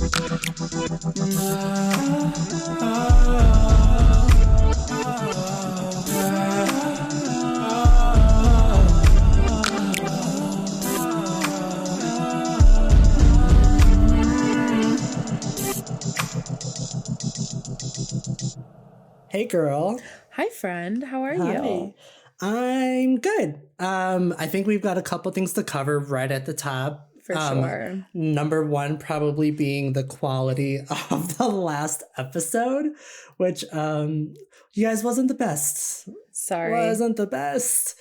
Hey, girl. Hi, friend. How are Hi. you? I'm good. I think we've got a couple things to cover right at the top. For sure. Number one, probably being the quality of the last episode, which you guys wasn't the best. Sorry. Wasn't the best.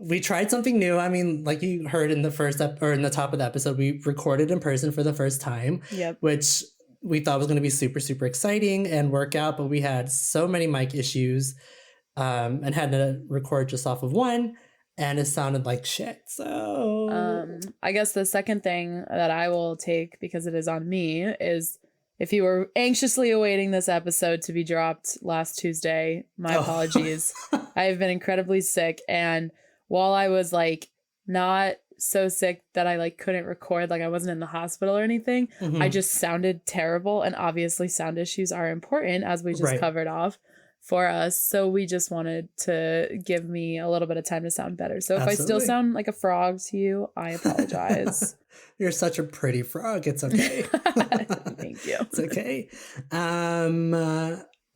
We tried something new. I mean, like you heard in the first or in the top of the episode, we recorded in person for the first time. Yep. Which we thought was going to be super, super exciting and work out, but we had so many mic issues and had to record just off of one, and it sounded like shit. So I guess the second thing that I will take, because it is on me, is if you were anxiously awaiting this episode to be dropped last Tuesday, my apologies. I have been incredibly sick, and while I was like not so sick that I like couldn't record, like I wasn't in the hospital or anything, I just sounded terrible, and obviously sound issues are important, as we just covered off for us, so we just wanted to give me a little bit of time to sound better. So if I still sound like a frog to you, I apologize. You're such a pretty frog. It's okay. Thank you. It's okay.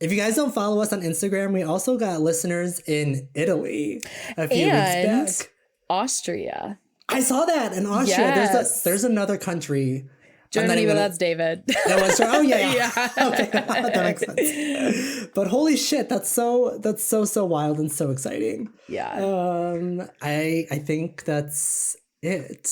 If you guys don't follow us on Instagram, we also got listeners in Italy a few weeks back. Austria. I saw that in Austria. Yes. There's another country. Germany, but that's David. That was oh yeah. Okay, that makes sense. But holy shit, that's so wild and so exciting. Yeah. I think that's it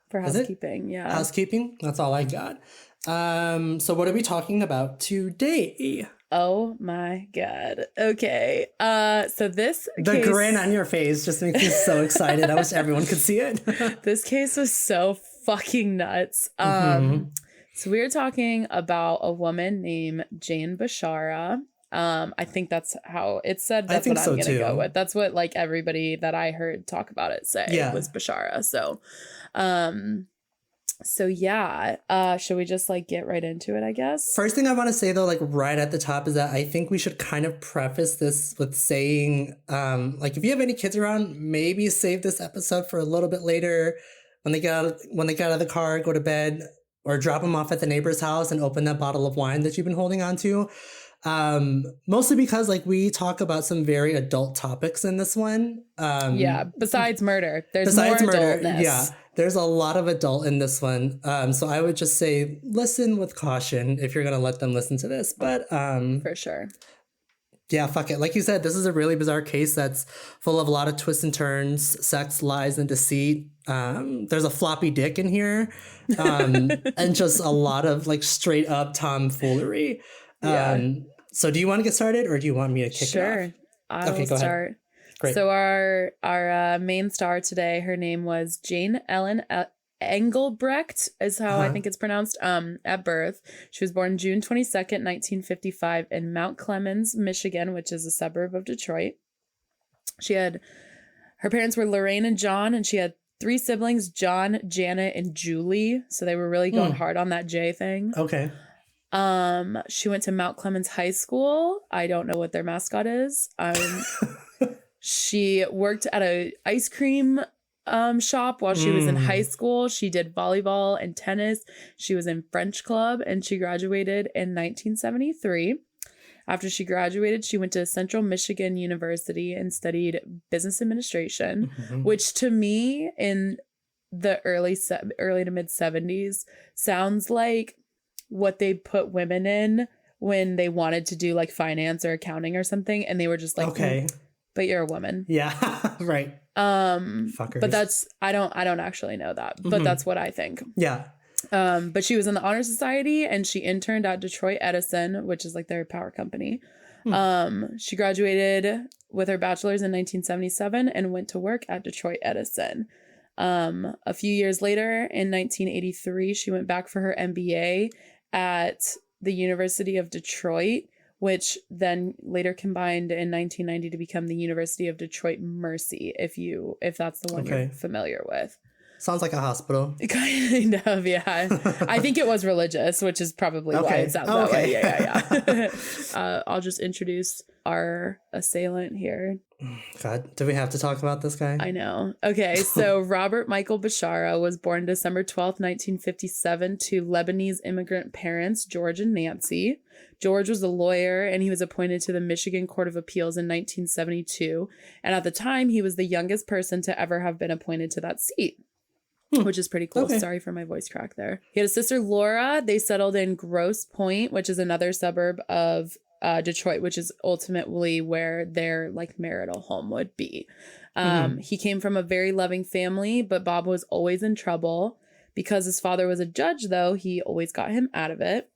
for housekeeping. Yeah. Housekeeping. That's all I got. So what are we talking about today? Oh my God. Okay. So the grin on your face just makes me so excited. I wish everyone could see it. This case was so fucking nuts. So we were talking about a woman named Jane Bashara. I think that's how it's said. That's what I'm gonna go with. That's what like everybody that I heard talk about it say was Bashara. So yeah, should we just like get right into it, I guess? First thing I want to say though, like right at the top, is that I think we should kind of preface this with saying, like if you have any kids around, maybe save this episode for a little bit later when they get out of the car, go to bed, or drop them off at the neighbor's house and open that bottle of wine that you've been holding on to. Mostly because like we talk about some very adult topics in this one. Besides murder, there's more adultness. Yeah. There's a lot of adult in this one. So I would just say listen with caution if you're going to let them listen to this. But for sure. Yeah, fuck it. Like you said, this is a really bizarre case that's full of a lot of twists and turns, sex, lies, and deceit. There's a floppy dick in here. And just a lot of like straight up tomfoolery. So do you want to get started or do you want me to kick it off? Sure. I'll start. Ahead. Great. So our main star today, her name was Jane Ellen Engelbrecht, is how I think it's pronounced, at birth. She was born June 22nd, 1955 in Mount Clemens, Michigan, which is a suburb of Detroit. Her parents were Lorraine and John, and she had 3 siblings, John, Janet, and Julie. So they were really going hard on that J thing. Okay. She went to Mount Clemens High School. I don't know what their mascot is. She worked at a ice cream shop while she was in high school. She did volleyball and tennis. She was in French club, and she graduated in 1973. After she graduated, she went to Central Michigan University and studied business administration, which to me in the early to mid 70s sounds like what they put women in when they wanted to do like finance or accounting or something, and they were just like, okay, but you're a woman. Yeah. Right. Fuckers. But that's I don't actually know that, but that's what I think. Yeah. But she was in the Honor Society, and she interned at Detroit Edison, which is like their power company. She graduated with her bachelor's in 1977 and went to work at Detroit Edison. A few years later, in 1983, she went back for her MBA at the University of Detroit, which then later combined in 1990 to become the University of Detroit Mercy, if that's the one you're familiar with. Sounds like a hospital. Kind of, yeah. I think it was religious, which is probably why it sounds that way. Yeah. I'll just introduce our assailant here. God, do we have to talk about this guy? I know. Okay, so Robert Michael Bashara was born December 12th, 1957 to Lebanese immigrant parents, George and Nancy. George was a lawyer, and he was appointed to the Michigan Court of Appeals in 1972. And at the time, he was the youngest person to ever have been appointed to that seat, which is pretty cool. Okay. Sorry for my voice crack there. He had a sister, Laura. They settled in Grosse Point, which is another suburb of Detroit, which is ultimately where their like marital home would be. He came from a very loving family, but Bob was always in trouble. Because his father was a judge, though, he always got him out of it.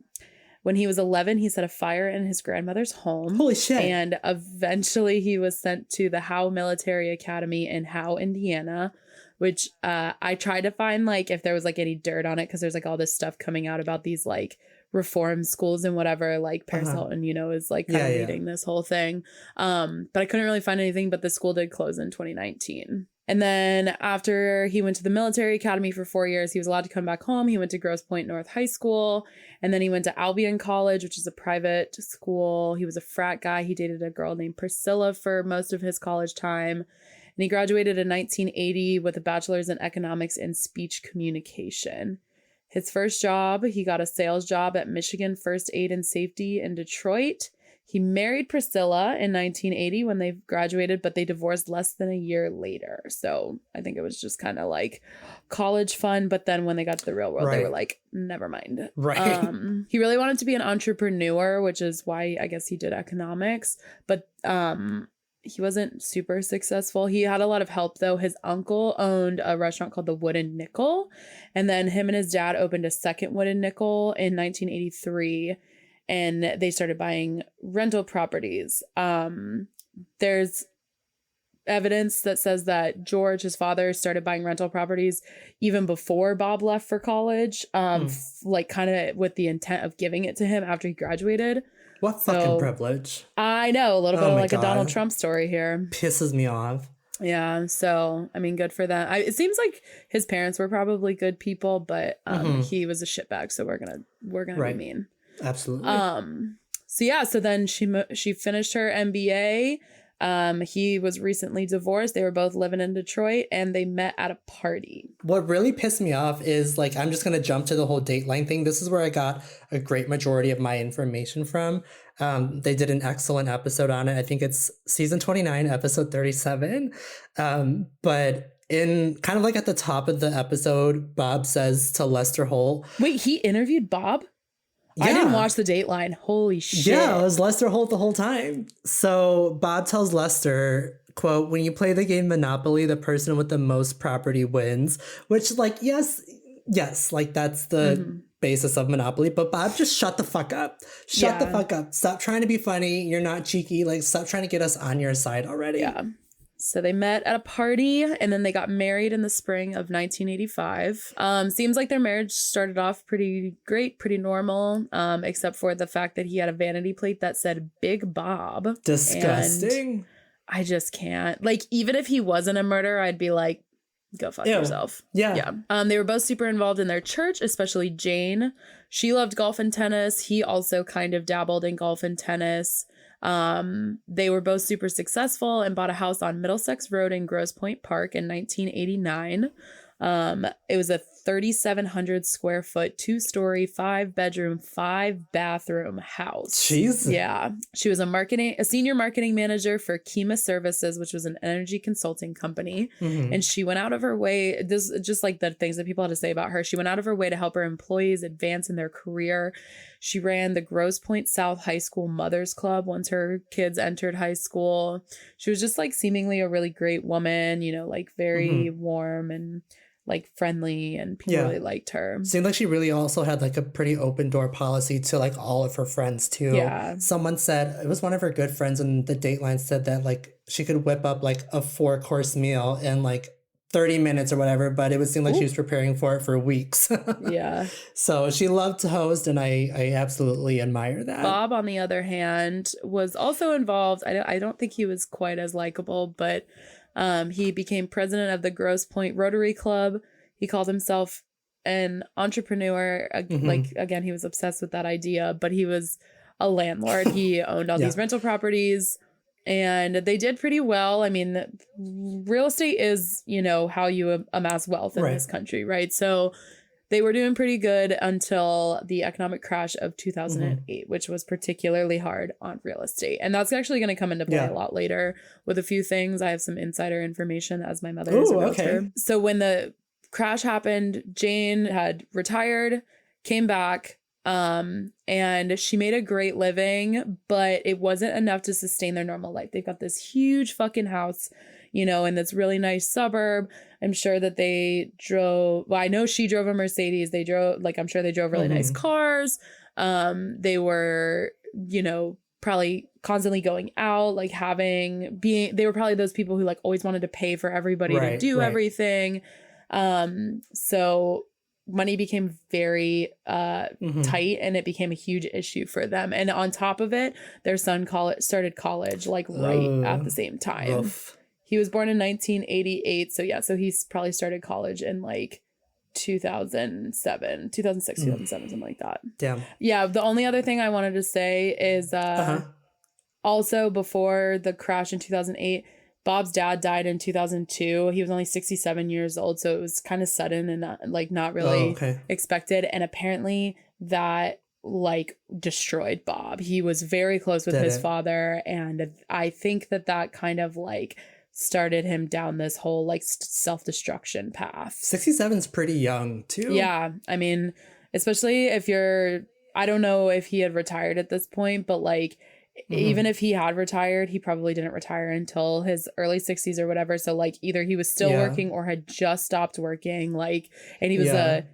When he was 11, he set a fire in his grandmother's home. Holy shit. And eventually he was sent to the Howe Military Academy in Howe, Indiana, which I tried to find like if there was like any dirt on it, because there's like all this stuff coming out about these like reform schools and whatever, like Paris Hilton, you know, is like kind of leading this whole thing. But I couldn't really find anything, but the school did close in 2019. And then after he went to the military academy for 4 years, he was allowed to come back home. He went to Grosse Point North High School. And then he went to Albion College, which is a private school. He was a frat guy. He dated a girl named Priscilla for most of his college time. And he graduated in 1980 with a bachelor's in economics and speech communication. His first job, he got a sales job at Michigan First Aid and Safety in Detroit. He married Priscilla in 1980 when they graduated, but they divorced less than a year later. So I think it was just kind of like college fun. But then when they got to the real world, they were like, never mind. Right. He really wanted to be an entrepreneur, which is why I guess he did economics. But he wasn't super successful. He had a lot of help, though. His uncle owned a restaurant called the Wooden Nickel. And then him and his dad opened a second Wooden Nickel in 1983. And they started buying rental properties. There's evidence that says that George, his father, started buying rental properties even before Bob left for college, like kind of with the intent of giving it to him after he graduated. What fucking privilege. I know, a little bit of like a Donald Trump story here. Pisses me off. Yeah, so, I mean, good for them. It seems like his parents were probably good people, but he was a shitbag, so we're gonna be mean. Absolutely. So then she finished her MBA. He was recently divorced. They were both living in Detroit, and they met at a party. What really pissed me off is, like, I'm just going to jump to the whole Dateline thing. This is where I got a great majority of my information from. They did an excellent episode on it. I think it's season 29, episode 37. But in kind of like at the top of the episode, Bob says to Lester Holt. Wait, he interviewed Bob? Yeah. I didn't watch the Dateline. Holy shit. Yeah, it was Lester Holt the whole time. So Bob tells Lester, quote, "When you play the game Monopoly, the person with the most property wins," which, like, yes, like that's the basis of Monopoly. But Bob, just shut the fuck up. Shut the fuck up. Stop trying to be funny. You're not cheeky. Like, stop trying to get us on your side already. Yeah. So they met at a party, and then they got married in the spring of 1985. Seems like their marriage started off pretty great, pretty normal, except for the fact that he had a vanity plate that said Big Bob. Disgusting. And I just can't. Like, even if he wasn't a murderer, I'd be like, go fuck yourself. Yeah. They were both super involved in their church, especially Jane. She loved golf and tennis. He also kind of dabbled in golf and tennis. They were both super successful and bought a house on Middlesex Road in Grosse Point Park in 1989. It was a 3,700 square foot, 2-story, 5-bedroom, 5-bathroom house. Jeez. Yeah. She was a senior marketing manager for Kima Services, which was an energy consulting company. And she went out of her way. This is just like the things that people had to say about her. She went out of her way to help her employees advance in their career. She ran the Grosse Point South High School Mothers Club once her kids entered high school. She was just like seemingly a really great woman, you know, like very warm and like friendly, and people really liked her. Seemed like she really also had like a pretty open door policy to like all of her friends too. Yeah. Someone said, it was one of her good friends in the Dateline, said that like she could whip up like a 4-course meal in like 30 minutes or whatever, but it would seem like she was preparing for it for weeks. Yeah. So she loved to host, and I absolutely admire that. Bob, on the other hand, was also involved. I don't think he was quite as likable, but he became president of the Grosse Point Rotary Club. He called himself an entrepreneur. Like, again, he was obsessed with that idea, but he was a landlord. He owned all these rental properties, and they did pretty well. I mean, real estate is, you know, how you amass wealth in this country, right? So they were doing pretty good until the economic crash of 2008, which was particularly hard on real estate. And that's actually going to come into play a lot later with a few things. I have some insider information as my mother is a realtor. Okay. So when the crash happened, Jane had retired, came back, and she made a great living, but it wasn't enough to sustain their normal life. They've got this huge fucking house, you know, in this really nice suburb. I'm sure that they drove, well, I know she drove a Mercedes. They drove, like, I'm sure they drove really nice cars. They were, you know, probably constantly going out, like they were probably those people who like always wanted to pay for everybody to do everything. So money became very tight, and it became a huge issue for them. And on top of it, their son started college like right at the same time. Oof. He was born in 1988. So yeah, so he's probably started college in like 2006, 2007, something like that. Damn. Yeah. The only other thing I wanted to say is also before the crash in 2008, Bob's dad died in 2002. He was only 67 years old. So it was kind of sudden and not really expected. And apparently that like destroyed Bob. He was very close with his father. And I think that kind of like started him down this whole like self-destruction path. 67 is pretty young too. Yeah. I mean, especially if I don't know if he had retired at this point, but like even if he had retired, he probably didn't retire until his early 60s or whatever. So like either he was still working or had just stopped working, like, and he was a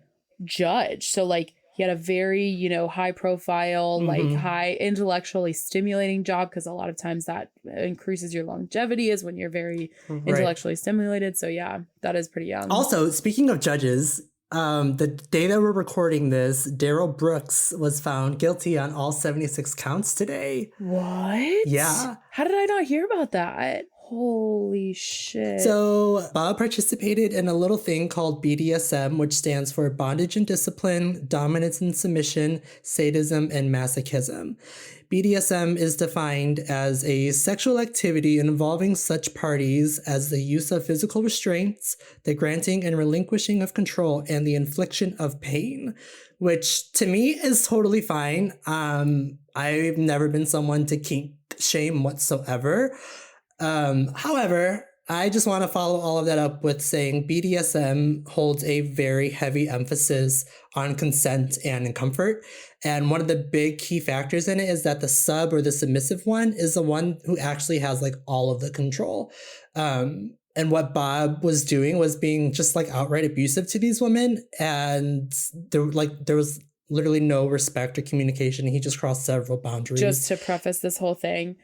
judge. So like he had a very, you know, high profile, like high intellectually stimulating job, because a lot of times that increases your longevity is when you're very intellectually stimulated. So yeah, that is pretty young. Also, speaking of judges, the day that we're recording this, Darrell Brooks was found guilty on all 76 counts today. What? Yeah. How did I not hear about that? Holy shit. So Bob participated in a little thing called BDSM, which stands for bondage and discipline, dominance and submission, sadism, and masochism. BDSM is defined as a sexual activity involving such parties as the use of physical restraints, the granting and relinquishing of control, and the infliction of pain, which to me is totally fine. I've never been someone to kink shame whatsoever. However, I just want to follow all of that up with saying BDSM holds a very heavy emphasis on consent and comfort. And one of the big key factors in it is that the sub or the submissive one is the one who actually has like all of the control. And what Bob was doing was being just like outright abusive to these women. And there was literally no respect or communication. He just crossed several boundaries. Just to preface this whole thing,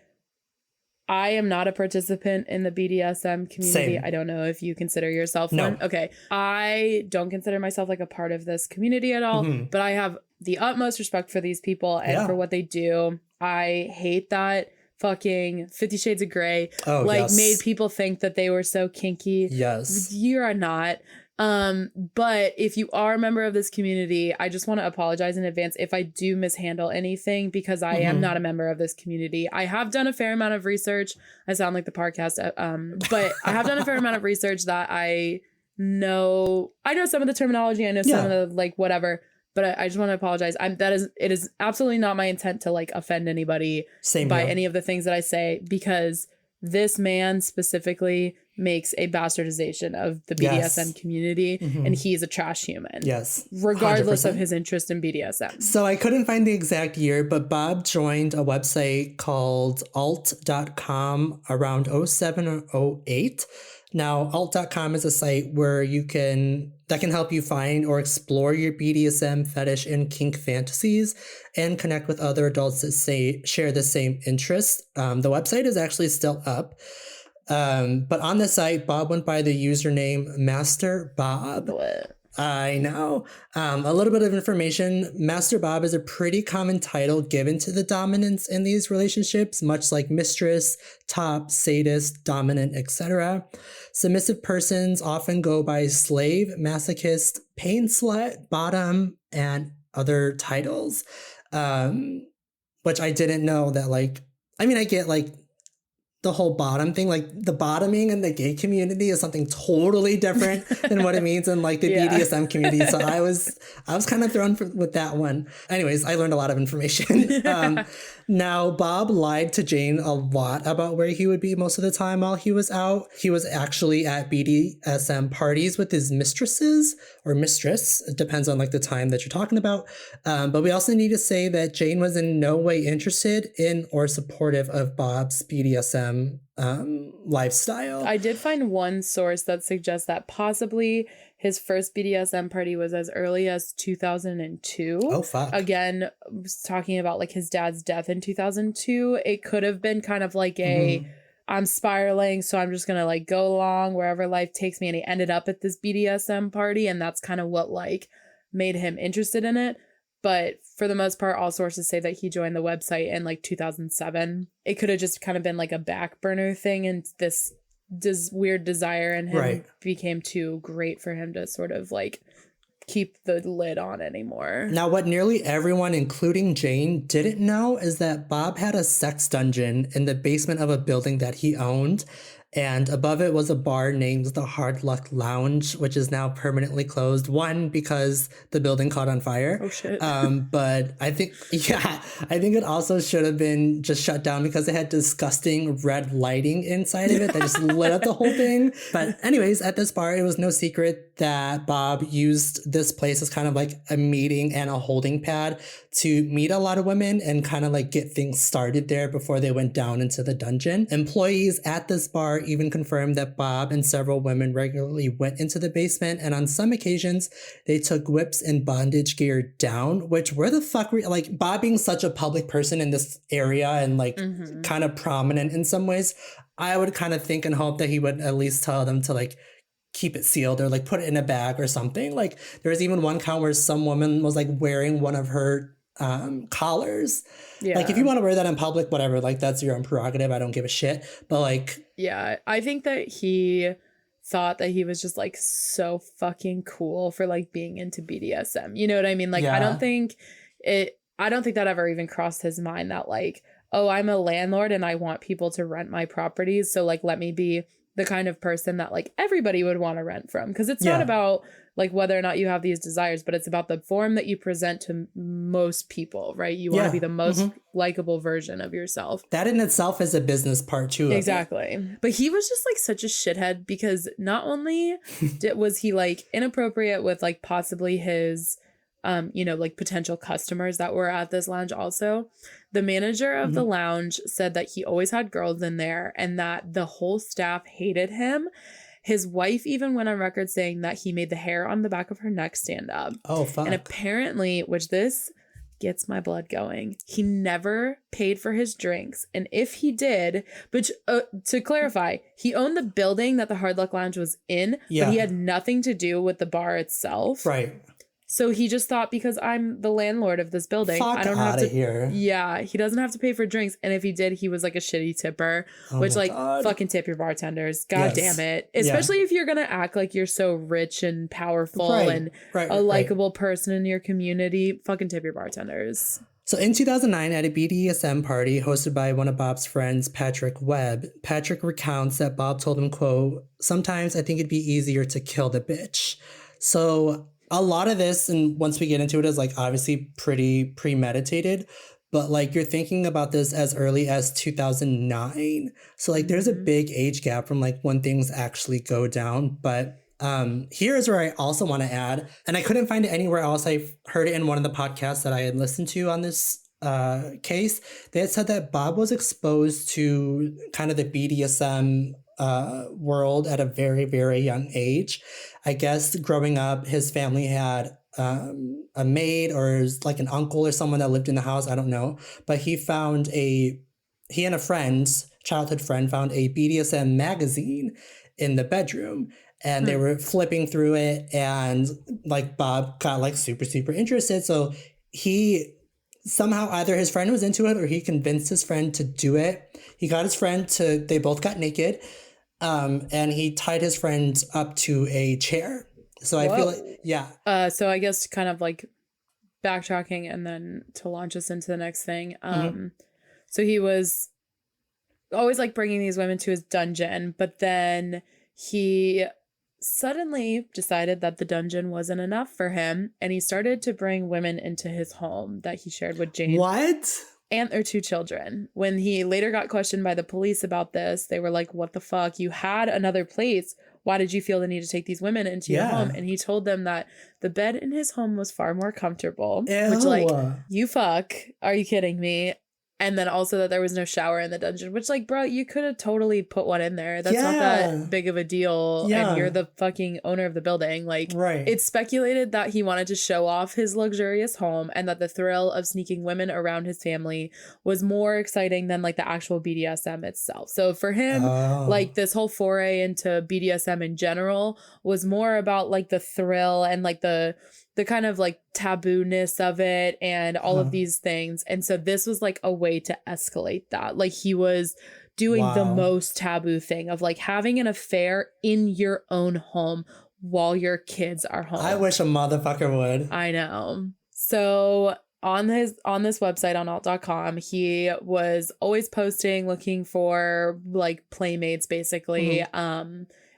I am not a participant in the BDSM community. Same. I don't know if you consider yourself one. Okay. I don't consider myself like a part of this community at all, but I have the utmost respect for these people and for what they do. I hate that fucking 50 Shades of Grey made people think that they were so kinky. Yes. You are not. But if you are a member of this community, I just want to apologize in advance if I do mishandle anything, because I am not a member of this community. I have done a fair amount of research. I sound like the podcast, but I have done a fair amount of research that I know some of the terminology. I know some of the like whatever, but I just want to apologize. It is absolutely not my intent to like offend anybody by any of the things that I say, because this man specifically makes a bastardization of the BDSM community, and he's a trash human. Yes. Regardless 100%. Of his interest in BDSM. So I couldn't find the exact year, but Bob joined a website called alt.com around 07 or 08. Now, alt.com is a site where that can help you find or explore your BDSM fetish and kink fantasies and connect with other adults that share the same interests. The website is actually still up. But on the site, Bob went by the username Master Bob. What? I know. A little bit of information. Master Bob is a pretty common title given to the dominants in these relationships, much like mistress, top, sadist, dominant, etc. Submissive persons often go by slave, masochist, pain slut, bottom, and other titles. Which I didn't know that, like, I mean, I get like the whole bottom thing, like the bottoming in the gay community is something totally different than what it means in like the BDSM community. So I was kind of thrown with that one. Anyways, I learned a lot of information. Now, Bob lied to Jane a lot about where he would be most of the time while he was out. He was actually at BDSM parties with his mistresses or mistress. It depends on like the time that you're talking about. But we also need to say that Jane was in no way interested in or supportive of Bob's BDSM lifestyle. I did find one source that suggests that possibly his first BDSM party was as early as 2002. Oh, fuck. Again, talking about like his dad's death in 2002. It could have been kind of like I'm spiraling, so I'm just going to like go along wherever life takes me. And he ended up at this BDSM party, and that's kind of what like made him interested in it. But for the most part, all sources say that he joined the website in like 2007. It could have just kind of been like a back burner thing, and this weird desire in him became too great for him to sort of like keep the lid on anymore. Now, what nearly everyone, including Jane, didn't know is that Bob had a sex dungeon in the basement of a building that he owned. And above it was a bar named the Hard Luck Lounge, which is now permanently closed. One, because the building caught on fire. Oh, shit. But I think it also should have been just shut down because it had disgusting red lighting inside of it that just lit up the whole thing. But anyways, at this bar, it was no secret that Bob used this place as kind of like a meeting and a holding pad to meet a lot of women and kind of like get things started there before they went down into the dungeon. Employees at this bar even confirmed that Bob and several women regularly went into the basement, and on some occasions they took whips and bondage gear down, which where the fuck were, like, Bob being such a public person in this area and like kind of prominent in some ways, I would kind of think and hope that he would at least tell them to like keep it sealed or like put it in a bag or something. Like there was even one count where some woman was like wearing one of her collars. Yeah. Like if you want to wear that in public, whatever, like that's your own prerogative. I don't give a shit. But like, yeah, I think that he thought that he was just like so fucking cool for like being into BDSM. You know what I mean? Like, I don't think that ever even crossed his mind that like, oh, I'm a landlord and I want people to rent my properties. So like, let me be the kind of person that like everybody would want to rent from. Because it's not about like whether or not you have these desires, but it's about the form that you present to most people, right? You want to be the most likable version of yourself. That in itself is a business part too. Exactly. But he was just like such a shithead because not only was he like inappropriate with like possibly his like potential customers that were at this lounge also. The manager of the lounge said that he always had girls in there and that the whole staff hated him. His wife even went on record saying that he made the hair on the back of her neck stand up. Oh, fuck. And apparently, which this gets my blood going, he never paid for his drinks. And if he did, but to clarify, he owned the building that the Hard Luck Lounge was in, but he had nothing to do with the bar itself. Right. So he just thought, because I'm the landlord of this building, I don't have to. Here. Yeah, he doesn't have to pay for drinks. And if he did, he was like a shitty tipper, which like fucking tip your bartenders. God damn it. Especially if you're going to act like you're so rich and powerful and a likable person in your community, fucking tip your bartenders. So in 2009, at a BDSM party hosted by one of Bob's friends, Patrick Webb, Patrick recounts that Bob told him, quote, "Sometimes I think it'd be easier to kill the bitch." So a lot of this, and once we get into it, is like obviously pretty premeditated, but like you're thinking about this as early as 2009. So like there's a big age gap from like when things actually go down. But here's where I also want to add, and I couldn't find it anywhere else. I heard it in one of the podcasts that I had listened to on this case. They had said that Bob was exposed to kind of the BDSM world at a very, very young age. I guess growing up, his family had a maid or like an uncle or someone that lived in the house. I don't know. But he and a childhood friend found a BDSM magazine in the bedroom. and they were flipping through it, and like Bob got like super, super interested. So he somehow, either his friend was into it or he convinced his friend to do it. He got his friend to, they both got naked, and he tied his friend up to a chair. So I feel like, yeah. So I guess kind of like backtracking and then to launch us into the next thing. So he was always like bringing these women to his dungeon, but then he suddenly decided that the dungeon wasn't enough for him, and he started to bring women into his home that he shared with Jane. What? And their 2 children. When he later got questioned by the police about this, they were like, what the fuck? You had another place. Why did you feel the need to take these women into your home? And he told them that the bed in his home was far more comfortable. Ew. Which, like, you fuck. Are you kidding me? And then also that there was no shower in the dungeon, which, like, bro, you could have totally put one in there. That's not that big of a deal. And you're the fucking owner of the building. Like, it's speculated that he wanted to show off his luxurious home and that the thrill of sneaking women around his family was more exciting than, like, the actual BDSM itself. So for him, like, this whole foray into BDSM in general was more about, like, the thrill and, like, the kind of like taboo-ness of it and all of these things. And so this was like a way to escalate that. Like he was doing the most taboo thing of like having an affair in your own home while your kids are home. I wish a motherfucker would. I know. So on this website on alt.com, he was always posting, looking for like playmates basically.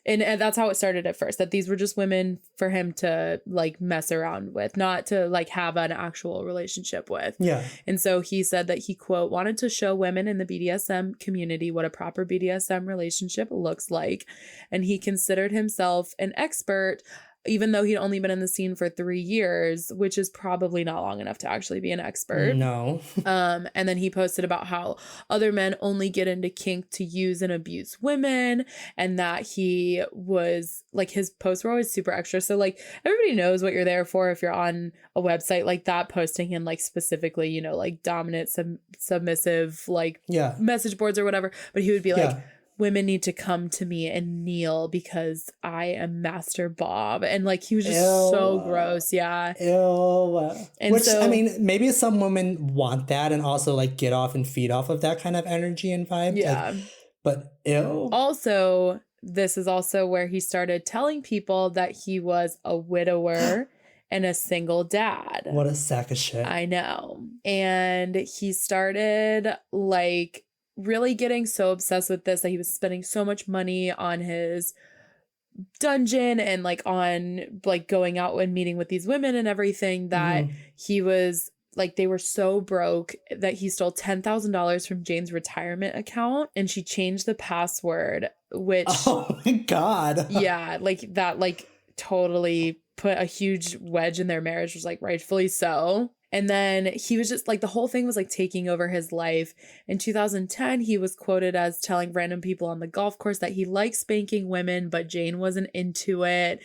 And that's how it started at first, that these were just women for him to like mess around with, not to like have an actual relationship with. Yeah. And so he said that he, quote, wanted to show women in the BDSM community what a proper BDSM relationship looks like. And he considered himself an expert, even though he'd only been in the scene for 3 years, which is probably not long enough to actually be an expert. No. And then he posted about how other men only get into kink to use and abuse women, and that he was like, his posts were always super extra. So like everybody knows what you're there for if you're on a website like that, posting in like specifically, you know, like dominant, submissive, like message boards or whatever. But he would be like, women need to come to me and kneel because I am Master Bob. And like, he was just so gross. Yeah. Ew. And which, so, I mean, maybe some women want that and also like get off and feed off of that kind of energy and vibe. Yeah. Like, but ew. Also, this is also where he started telling people that he was a widower and a single dad. What a sack of shit. I know. And he started like really getting so obsessed with this that he was spending so much money on his dungeon and like on like going out and meeting with these women and everything that he was like, they were so broke that he stole $10,000 from Jane's retirement account, and she changed the password, which, oh my God. Yeah, like that like totally put a huge wedge in their marriage, was like rightfully so. And then he was just like, the whole thing was like taking over his life. In 2010, he was quoted as telling random people on the golf course that he liked spanking women, but Jane wasn't into it.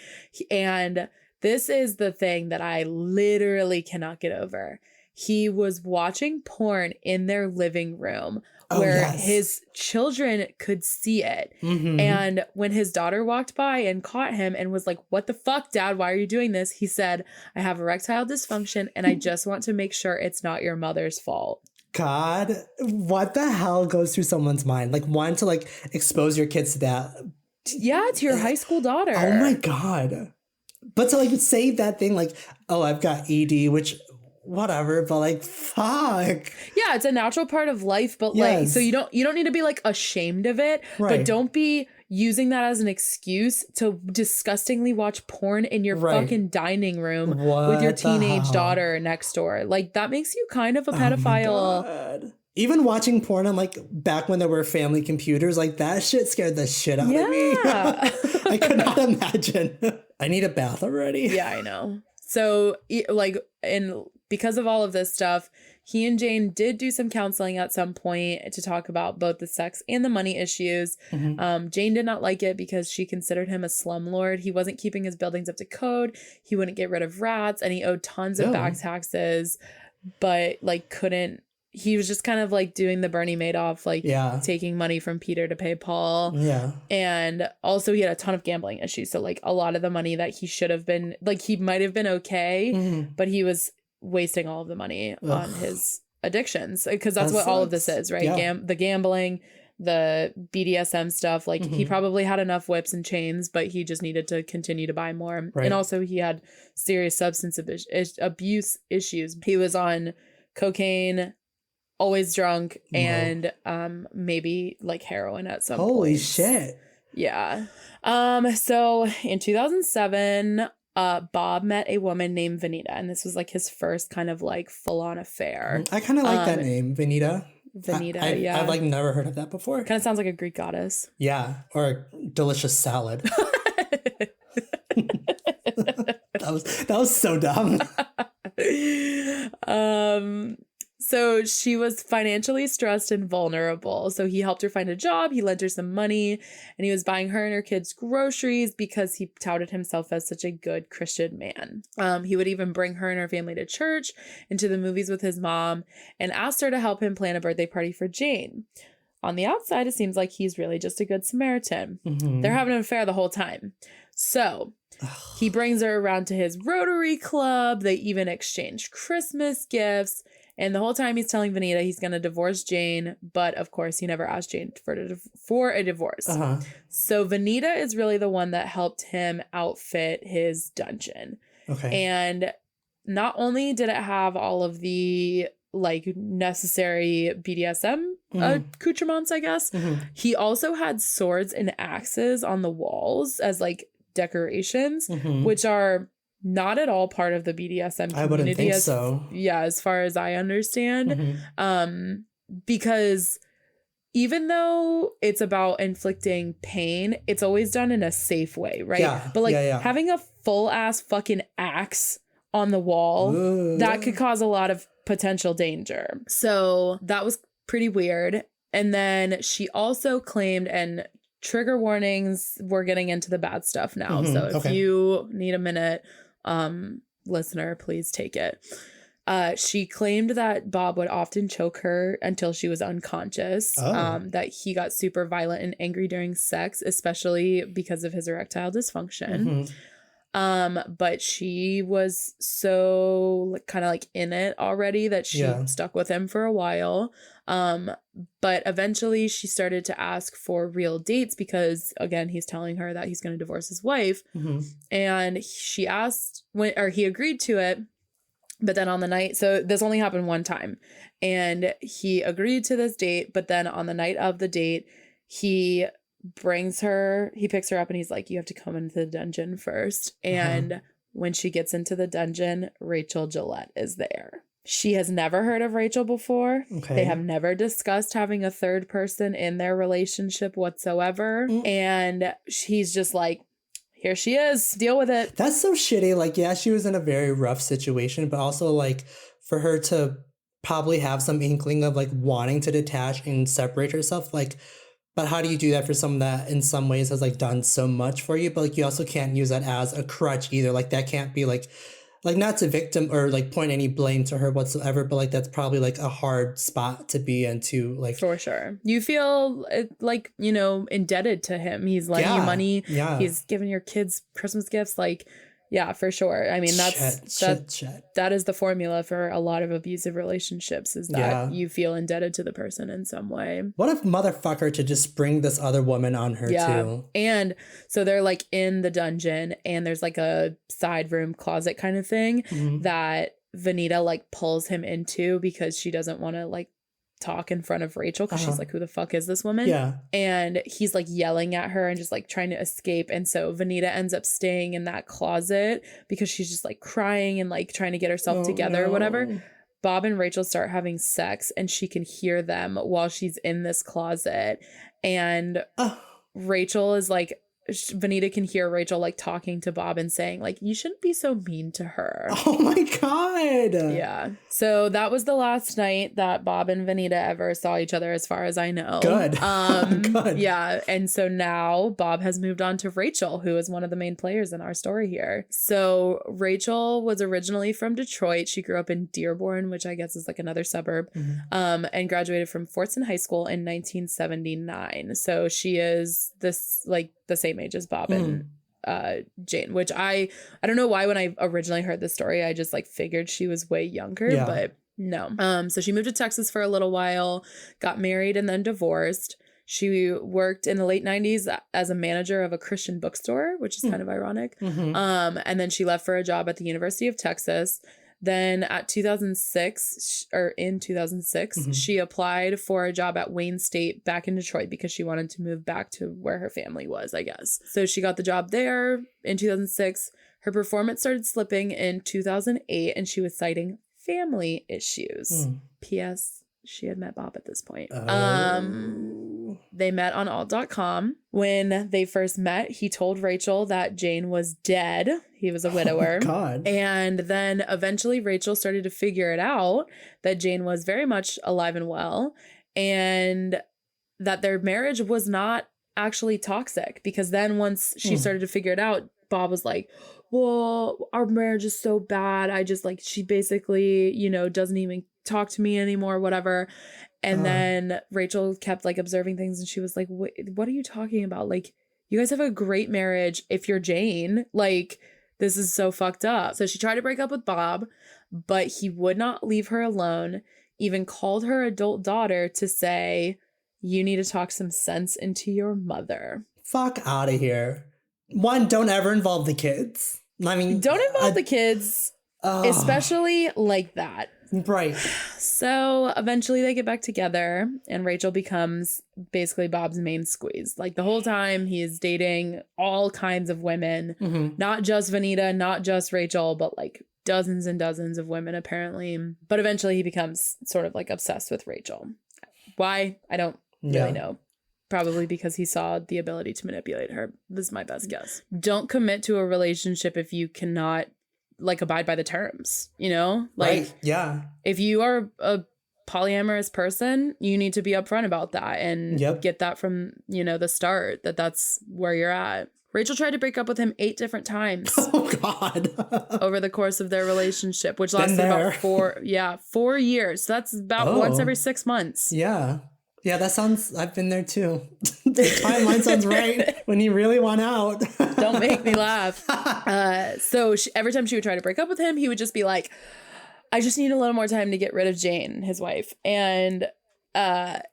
And this is the thing that I literally cannot get over. He was watching porn in their living room where his children could see it. And when his daughter walked by and caught him and was like, what the fuck, Dad? Why are you doing this? He said, I have erectile dysfunction and I just want to make sure it's not your mother's fault. God, what the hell goes through someone's mind? Like, wanting to like expose your kids to that. Yeah, to your high school daughter. Oh my God. But to like say that thing like, oh, I've got ED, which whatever, but like, fuck. Yeah, it's a natural part of life, but like, so you don't need to be like ashamed of it, but don't be using that as an excuse to disgustingly watch porn in your fucking dining room with your teenage daughter next door. Like, that makes you kind of a pedophile. Oh, even watching porn on like back when there were family computers, like that shit scared the shit out of me. I could not imagine. I need a bath already. Yeah, I know. So like, because of all of this stuff, he and Jane did do some counseling at some point to talk about both the sex and the money issues. Jane did not like it because she considered him a slumlord. He wasn't keeping his buildings up to code. He wouldn't get rid of rats, and he owed tons of back taxes, but like he was just kind of like doing the Bernie Madoff, like taking money from Peter to pay Paul. Yeah. And also he had a ton of gambling issues. So like a lot of the money that he should have been, like he might have been okay, but he was wasting all of the money on his addictions, because that's what all of this is, right? Yeah. The gambling, the BDSM stuff, like he probably had enough whips and chains, but he just needed to continue to buy more. And also he had serious substance abuse issues. He was on cocaine, always drunk, and maybe like heroin at some point. Holy shit. Yeah. So in 2007, Bob met a woman named Vanita, and this was like his first kind of like full-on affair. I kind of like that name, Vanita. Yeah. I've like never heard of that before. Kind of sounds like a Greek goddess. Yeah, or a delicious salad. that was so dumb. So she was financially stressed and vulnerable. So he helped her find a job. He lent her some money, and he was buying her and her kids groceries because he touted himself as such a good Christian man. He would even bring her and her family to church and to the movies with his mom, and asked her to help him plan a birthday party for Jane. On the outside, it seems like he's really just a good Samaritan. They're having an affair the whole time. So he brings her around to his Rotary Club. They even exchange Christmas gifts. And the whole time he's telling Vanita he's going to divorce Jane. But of course, he never asked Jane for a divorce. So Vanita is really the one that helped him outfit his dungeon. Okay. And not only did it have all of the like necessary BDSM accoutrements, I guess, he also had swords and axes on the walls as like decorations, which are not at all part of the BDSM community. I wouldn't think so. Yeah, as far as I understand. Because even though it's about inflicting pain, it's always done in a safe way, right? Yeah, but like having a full ass fucking axe on the wall, that could cause a lot of potential danger. So that was pretty weird. And then she also claimed, and trigger warnings, we're getting into the bad stuff now. So if you need a minute, listener, please take it. She claimed that Bob would often choke her until she was unconscious, that he got super violent and angry during sex, especially because of his erectile dysfunction. But she was so kind of like in it already that she stuck with him for a while. But eventually she started to ask for real dates because, again, he's telling her that he's going to divorce his wife. And she asked he agreed to it. But then on the night, so this only happened one time, and he agreed to this date. But then on the night of the date, he picks her up, and he's like, you have to come into the dungeon first. And when she gets into the dungeon, Rachel Gillette is there. She has never heard of Rachel before. They have never discussed having a third person in their relationship whatsoever. And he's just like, here she is, deal with it. That's so shitty. Like, yeah, she was in a very rough situation, but also like for her to probably have some inkling of like wanting to detach and separate herself, like, but how do you do that for someone that in some ways has like done so much for you? But like you also can't use that as a crutch either. Like that can't be like not to victim or like point any blame to her whatsoever, but like that's probably like a hard spot to be into, like, for sure. You feel like, you know, indebted to him. He's lending you money. He's giving your kids Christmas gifts. Like, yeah, for sure. I mean, that is the formula for a lot of abusive relationships, is that you feel indebted to the person in some way. What a motherfucker to just bring this other woman on her too. And so they're like in the dungeon, and there's like a side room closet kind of thing that Vanita like pulls him into because she doesn't want to like talk in front of Rachel because she's like, who the fuck is this woman? And he's like yelling at her and just like trying to escape. And so Vanita ends up staying in that closet because she's just like crying and like trying to get herself together or whatever. Bob and Rachel start having sex, and she can hear them while she's in this closet. And Rachel is like Vanita can hear Rachel like talking to Bob and saying like, you shouldn't be so mean to her. Oh my God. Yeah. So that was the last night that Bob and Vanita ever saw each other, as far as I know. Good. Good. Yeah. And so now Bob has moved on to Rachel, who is one of the main players in our story here. So Rachel was originally from Detroit. She grew up in Dearborn, which I guess is like another suburb, and graduated from Fordson High School in 1979. So she is this like the same age as Bob and Jane, which I don't know why when I originally heard this story, I just like figured she was way younger, but no. So she moved to Texas for a little while, got married and then divorced. She worked in the late 90s as a manager of a Christian bookstore, which is kind of ironic. And then she left for a job at the University of Texas. Then in 2006, she applied for a job at Wayne State back in Detroit because she wanted to move back to where her family was, I guess. So she got the job there in 2006. Her performance started slipping in 2008, and she was citing family issues. P.S. She had met Bob at this point. They met on alt.com. When they first met, he told Rachel that Jane was dead. He was a widower. Oh, God. And then eventually Rachel started to figure it out that Jane was very much alive and well, and that their marriage was not actually toxic. Because then once she started to figure it out, Bob was like, well, our marriage is so bad. I just like, she basically, you know, doesn't even talk to me anymore, whatever. And then Rachel kept like observing things, and she was like, wait, what are you talking about? Like, you guys have a great marriage if you're Jane. Like, this is so fucked up. So she tried to break up with Bob, but he would not leave her alone, even called her adult daughter to say, you need to talk some sense into your mother. Fuck out of here. One, don't ever involve the kids. I mean, don't involve the kids, especially like that. Right. So eventually they get back together, and Rachel becomes basically Bob's main squeeze. Like the whole time he is dating all kinds of women, not just Vanita, not just Rachel, but like dozens and dozens of women apparently. But eventually he becomes sort of like obsessed with Rachel. Why? I don't really know. Probably because he saw the ability to manipulate her. This is my best guess. Don't commit to a relationship if you cannot like abide by the terms, you know? Like, right. Yeah. If you are a polyamorous person, you need to be upfront about that and get that from, you know, the start, that's where you're at. Rachel tried to break up with him 8 different times. Oh, God. over the course of their relationship, which lasted about 4 years. So that's about once every 6 months. Yeah. Yeah, that sounds, I've been there too. The timeline sounds right when you really want out. Don't make me laugh. So every time she would try to break up with him, he would just be like, I just need a little more time to get rid of Jane, his wife. And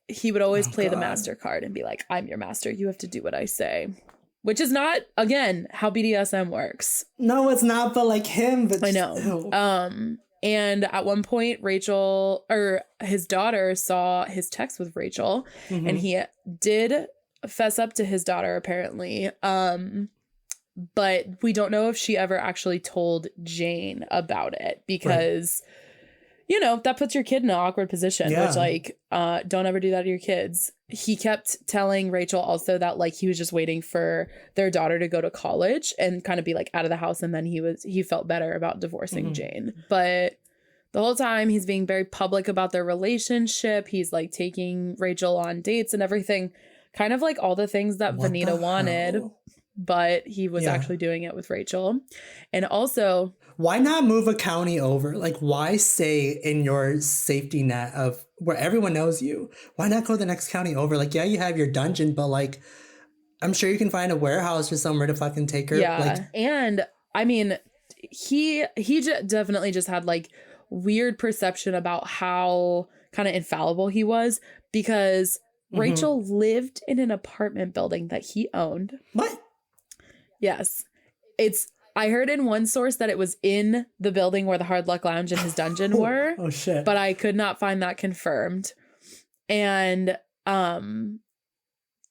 he would always play the master card and be like, I'm your master. You have to do what I say. Which is not, again, how BDSM works. No, it's not, but like him. But I know. And at one point, Rachel, or his daughter, saw his text with Rachel, and he did fess up to his daughter, apparently. But we don't know if she ever actually told Jane about it, because, you know, that puts your kid in an awkward position, which, like, don't ever do that to your kids. He kept telling Rachel also that, like, he was just waiting for their daughter to go to college and kind of be, like, out of the house. And then he felt better about divorcing Jane. But the whole time he's being very public about their relationship. He's, like, taking Rachel on dates and everything. Kind of like all the things that Vanita wanted. But he was actually doing it with Rachel. And also, why not move a county over? Like, why stay in your safety net of where everyone knows you? Why not go to the next county over? Like, yeah, you have your dungeon, but like, I'm sure you can find a warehouse or somewhere to fucking take her. Yeah. Like, and I mean, he definitely just had like weird perception about how kind of infallible he was, because Rachel lived in an apartment building that he owned. What? Yes. I heard in one source that it was in the building where the Hard Luck Lounge and his dungeon were. Oh, shit. But I could not find that confirmed. And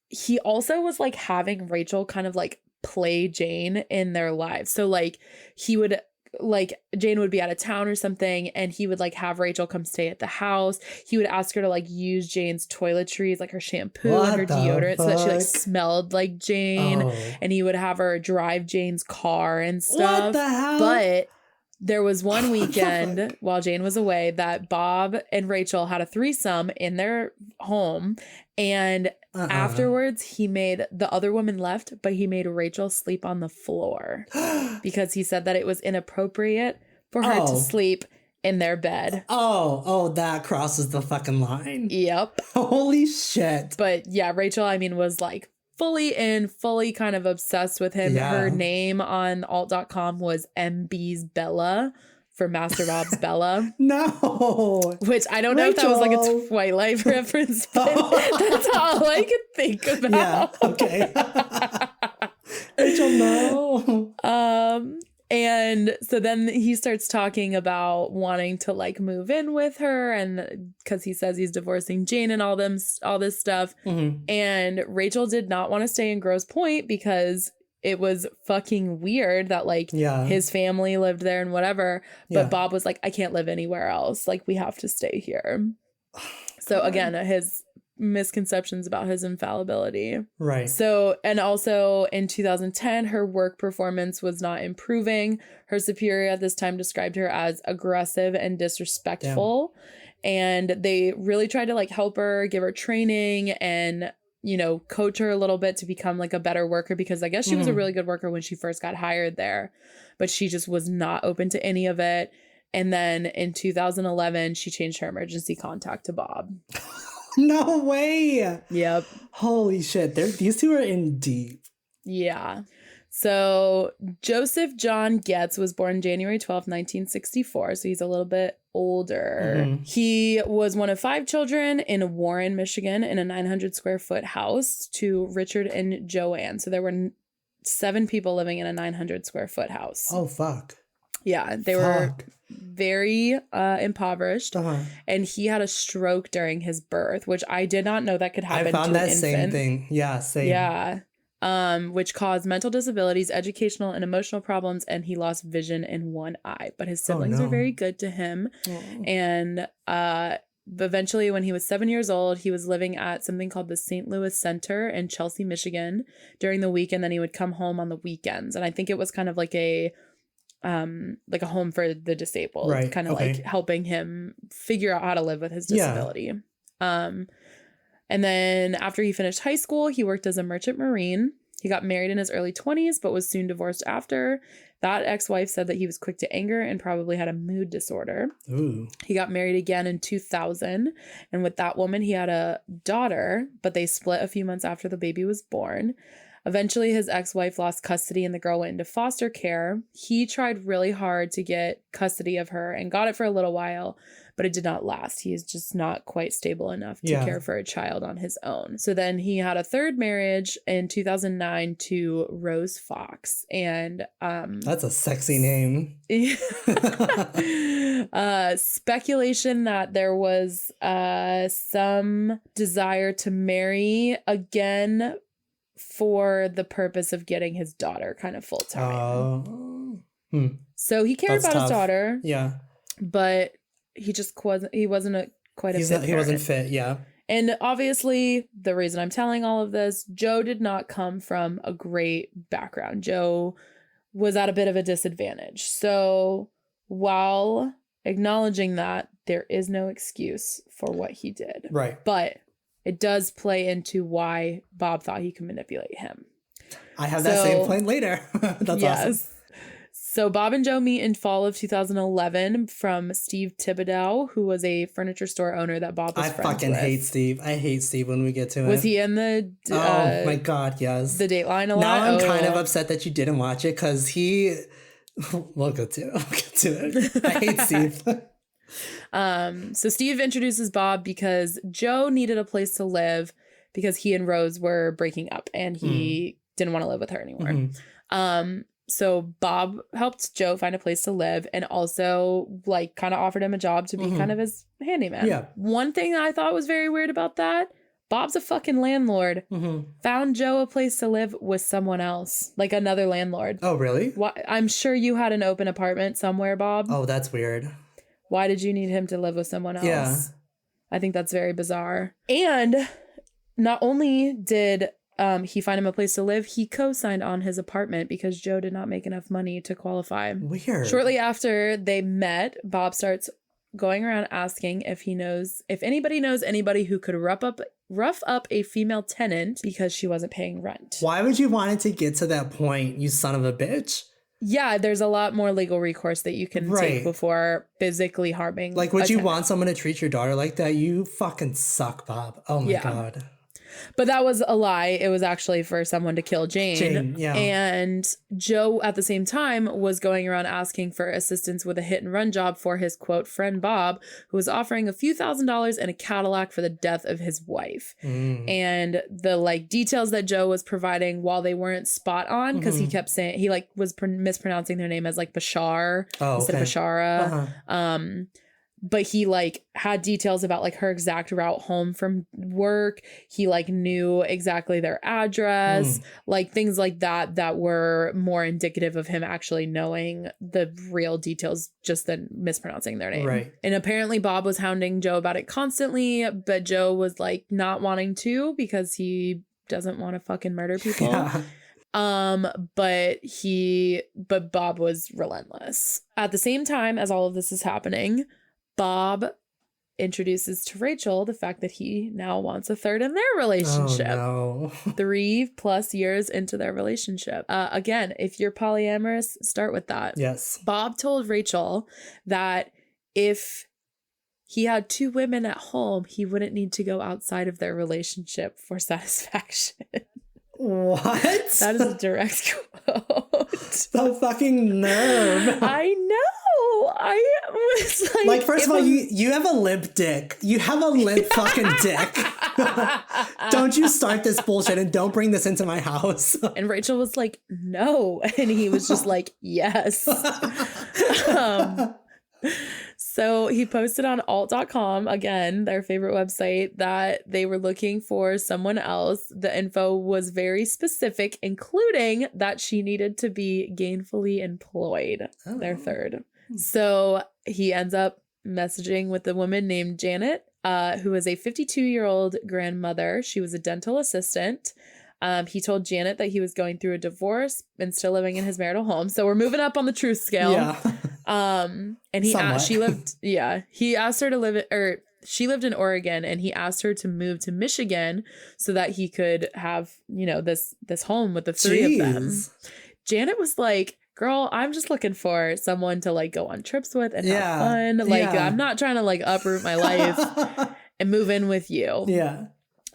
he also was like having Rachel kind of like play Jane in their lives. So like he would like Jane would be out of town or something, and he would like have Rachel come stay at the house. He would ask her to like use Jane's toiletries, like her shampoo and her deodorant, so that she like smelled like Jane. And he would have her drive Jane's car and stuff. What the hell? But there was one weekend while Jane was away that Bob and Rachel had a threesome in their home, and afterwards he made, the other woman left, but he made Rachel sleep on the floor because he said that it was inappropriate for her to sleep in their bed. That crosses the fucking line. Yep. Holy shit. But yeah, Rachel, I mean, was like fully kind of obsessed with him. Yeah. Her name on alt.com was MB's Bella for Master Bob's Bella. No. Which I don't know if that was like a Twilight reference, but that's all I could think about. Yeah, okay. Rachel, no. And so then he starts talking about wanting to like move in with her, and because he says he's divorcing Jane and all this stuff. And Rachel did not want to stay in Grosse Point because it was fucking weird that like his family lived there and whatever. But Bob was like, I can't live anywhere else. Like, we have to stay here. So again, his misconceptions about his infallibility. Right. So, and also in 2010, her work performance was not improving. Her superior at this time described her as aggressive and disrespectful. And they really tried to like help her, give her training and, you know, coach her a little bit to become like a better worker, because I guess she was a really good worker when she first got hired there, but she just was not open to any of it. And then in 2011, she changed her emergency contact to Bob. No way. Yep. Holy shit. These two are in deep. Yeah. So Joseph John Getz was born January 12th, 1964. So he's a little bit older. He was one of 5 children in Warren, Michigan, in a 900 square foot house to Richard and Joanne. So there were 7 people living in a 900 square foot house. Oh, fuck. Yeah, they were very impoverished. And he had a stroke during his birth, which I did not know that could happen to an infant. I found that same thing. Yeah, same. Yeah. Which caused mental disabilities, educational and emotional problems, and he lost vision in one eye. But his siblings were very good to him. And eventually, when he was 7 years old, he was living at something called the St. Louis Center in Chelsea, Michigan during the week, and then he would come home on the weekends. And I think it was kind of like a home for the disabled, right? Kind of like helping him figure out how to live with his disability. And then after he finished high school, he worked as a merchant marine. He got married in his early 20s, but was soon divorced after. That ex-wife said that he was quick to anger and probably had a mood disorder. Ooh. He got married again in 2000. And with that woman, he had a daughter, but they split a few months after the baby was born. Eventually, his ex-wife lost custody and the girl went into foster care. He tried really hard to get custody of her and got it for a little while, but it did not last. He is just not quite stable enough to care for a child on his own. So then he had a third marriage in 2009 to Rose Fox. And that's a sexy name. Speculation that there was some desire to marry again for the purpose of getting his daughter kind of full time. So he cared about his daughter. Yeah. But he just wasn't quite a fit parent. He wasn't fit, yeah. And obviously, the reason I'm telling all of this, Joe did not come from a great background. Joe was at a bit of a disadvantage. So while acknowledging that, there is no excuse for what he did. Right. But it does play into why Bob thought he could manipulate him. I have that same point later. That's awesome. So Bob and Joe meet in fall of 2011 from Steve Thibodeau, who was a furniture store owner that Bob was friends with. I fucking hate Steve. I hate Steve when we get to it. Was he in the... oh my God, yes. The Dateline a lot? Now I'm kind of upset that you didn't watch it because he... We'll get to it. I hate Steve. So Steve introduces Bob because Joe needed a place to live because he and Rose were breaking up and he didn't want to live with her anymore. So Bob helped Joe find a place to live and also like kind of offered him a job to be kind of his handyman. Yeah. One thing that I thought was very weird about that, Bob's a fucking landlord. Mm-hmm. Found Joe a place to live with someone else, like another landlord. Oh, really? Why, I'm sure you had an open apartment somewhere, Bob. Oh, that's weird. Why did you need him to live with someone else? Yeah. I think that's very bizarre. And not only did he find him a place to live, he co-signed on his apartment because Joe did not make enough money to qualify. Weird. Shortly after they met, Bob starts going around asking if anybody knows anybody who could rough up a female tenant because she wasn't paying rent. Why would you want it to get to that point, you son of a bitch? Yeah, there's a lot more legal recourse that you can take before physically harming. Like, would you want someone to treat your daughter like that? You fucking suck, Bob. Oh my God. But that was a lie. It was actually for someone to kill Jane. Yeah. And Joe, at the same time, was going around asking for assistance with a hit and run job for his, quote, friend Bob, who was offering a few $1,000s and a Cadillac for the death of his wife. And the, like, details that Joe was providing, while they weren't spot on, because he kept saying, he, like, was mispronouncing their name as, like, Bashar instead of Bashara. But he, like, had details about, like, her exact route home from work. He, like, knew exactly their address, like, things like that were more indicative of him actually knowing the real details just than mispronouncing their name. Right. And apparently Bob was hounding Joe about it constantly, but Joe was, like, not wanting to because he doesn't want to fucking murder people. But Bob was relentless. At the same time as all of this is happening, Bob introduces to Rachel the fact that he now wants a third in their relationship. Oh, no. 3+ years into their relationship. Again, if you're polyamorous, start with that. Yes. Bob told Rachel that if he had 2 women at home, he wouldn't need to go outside of their relationship for satisfaction. What? That is a direct quote. The fucking nerve. I know. I was like, first of all, you have a limp dick. You have a limp fucking dick. Don't you start this bullshit and don't bring this into my house. And Rachel was like, no. And he was just like, yes. So he posted on alt.com, again, their favorite website, that they were looking for someone else. The info was very specific, including that she needed to be gainfully employed, their third. So he ends up messaging with a woman named Janet, who is a 52-year-old grandmother. She was a dental assistant. He told Janet that he was going through a divorce and still living in his marital home. So we're moving up on the truth scale. Yeah. And he asked her to live she lived in Oregon, and he asked her to move to Michigan so that he could have, this home with the 3 of them. Janet was like, girl, I'm just looking for someone to, like, go on trips with and have fun. Like, I'm not trying to, like, uproot my life and move in with you. Yeah.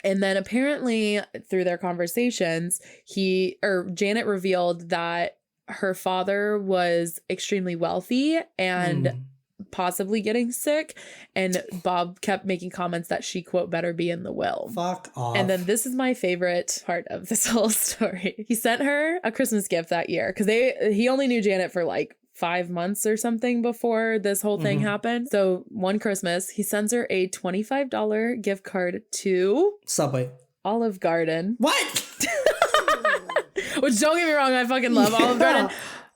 And then apparently through their conversations, Janet revealed that her father was extremely wealthy and possibly getting sick. And Bob kept making comments that she, quote, better be in the will. Fuck off. And then this is my favorite part of this whole story. He sent her a Christmas gift that year because he only knew Janet for like 5 months or something before this whole thing happened. So one Christmas, he sends her a $25 gift card to Subway. Olive Garden. What? Which, don't get me wrong, I fucking love Olive Garden.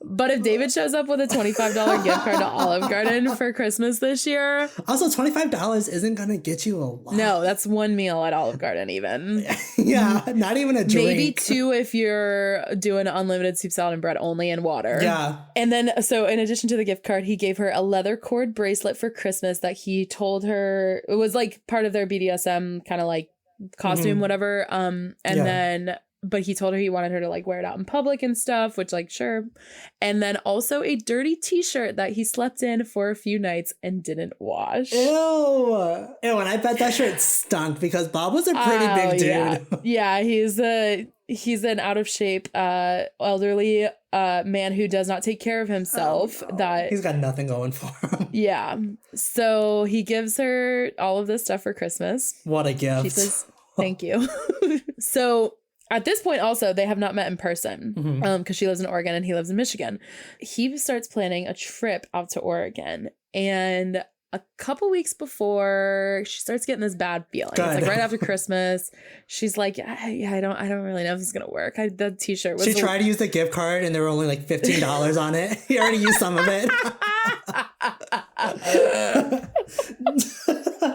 But if David shows up with a $25 gift card to Olive Garden for Christmas this year. Also, $25 isn't going to get you a lot. No, that's one meal at Olive Garden even. Yeah, not even a drink. Maybe 2 if you're doing unlimited soup, salad, and bread only and water. Yeah. And then, so in addition to the gift card, he gave her a leather cord bracelet for Christmas that he told her, it was like part of their BDSM kind of like costume, whatever. But he told her he wanted her to like wear it out in public and stuff, which like, sure. And then also a dirty t-shirt that he slept in for a few nights and didn't wash. Ew. And I bet that shirt stunk because Bob was a pretty big dude. Yeah, he's an out of shape, elderly man who does not take care of himself. Oh, no. That he's got nothing going for him. Yeah. So he gives her all of this stuff for Christmas. What a gift. She says, thank you. So at this point, also, they have not met in person because she lives in Oregon and he lives in Michigan. He starts planning a trip out to Oregon. And a couple weeks before she starts getting this bad feeling. Good. It's like right after Christmas. She's like, I don't really know if this is gonna work. That t-shirt was. She tried to use the gift card and there were only like $15 on it. He already used some of it.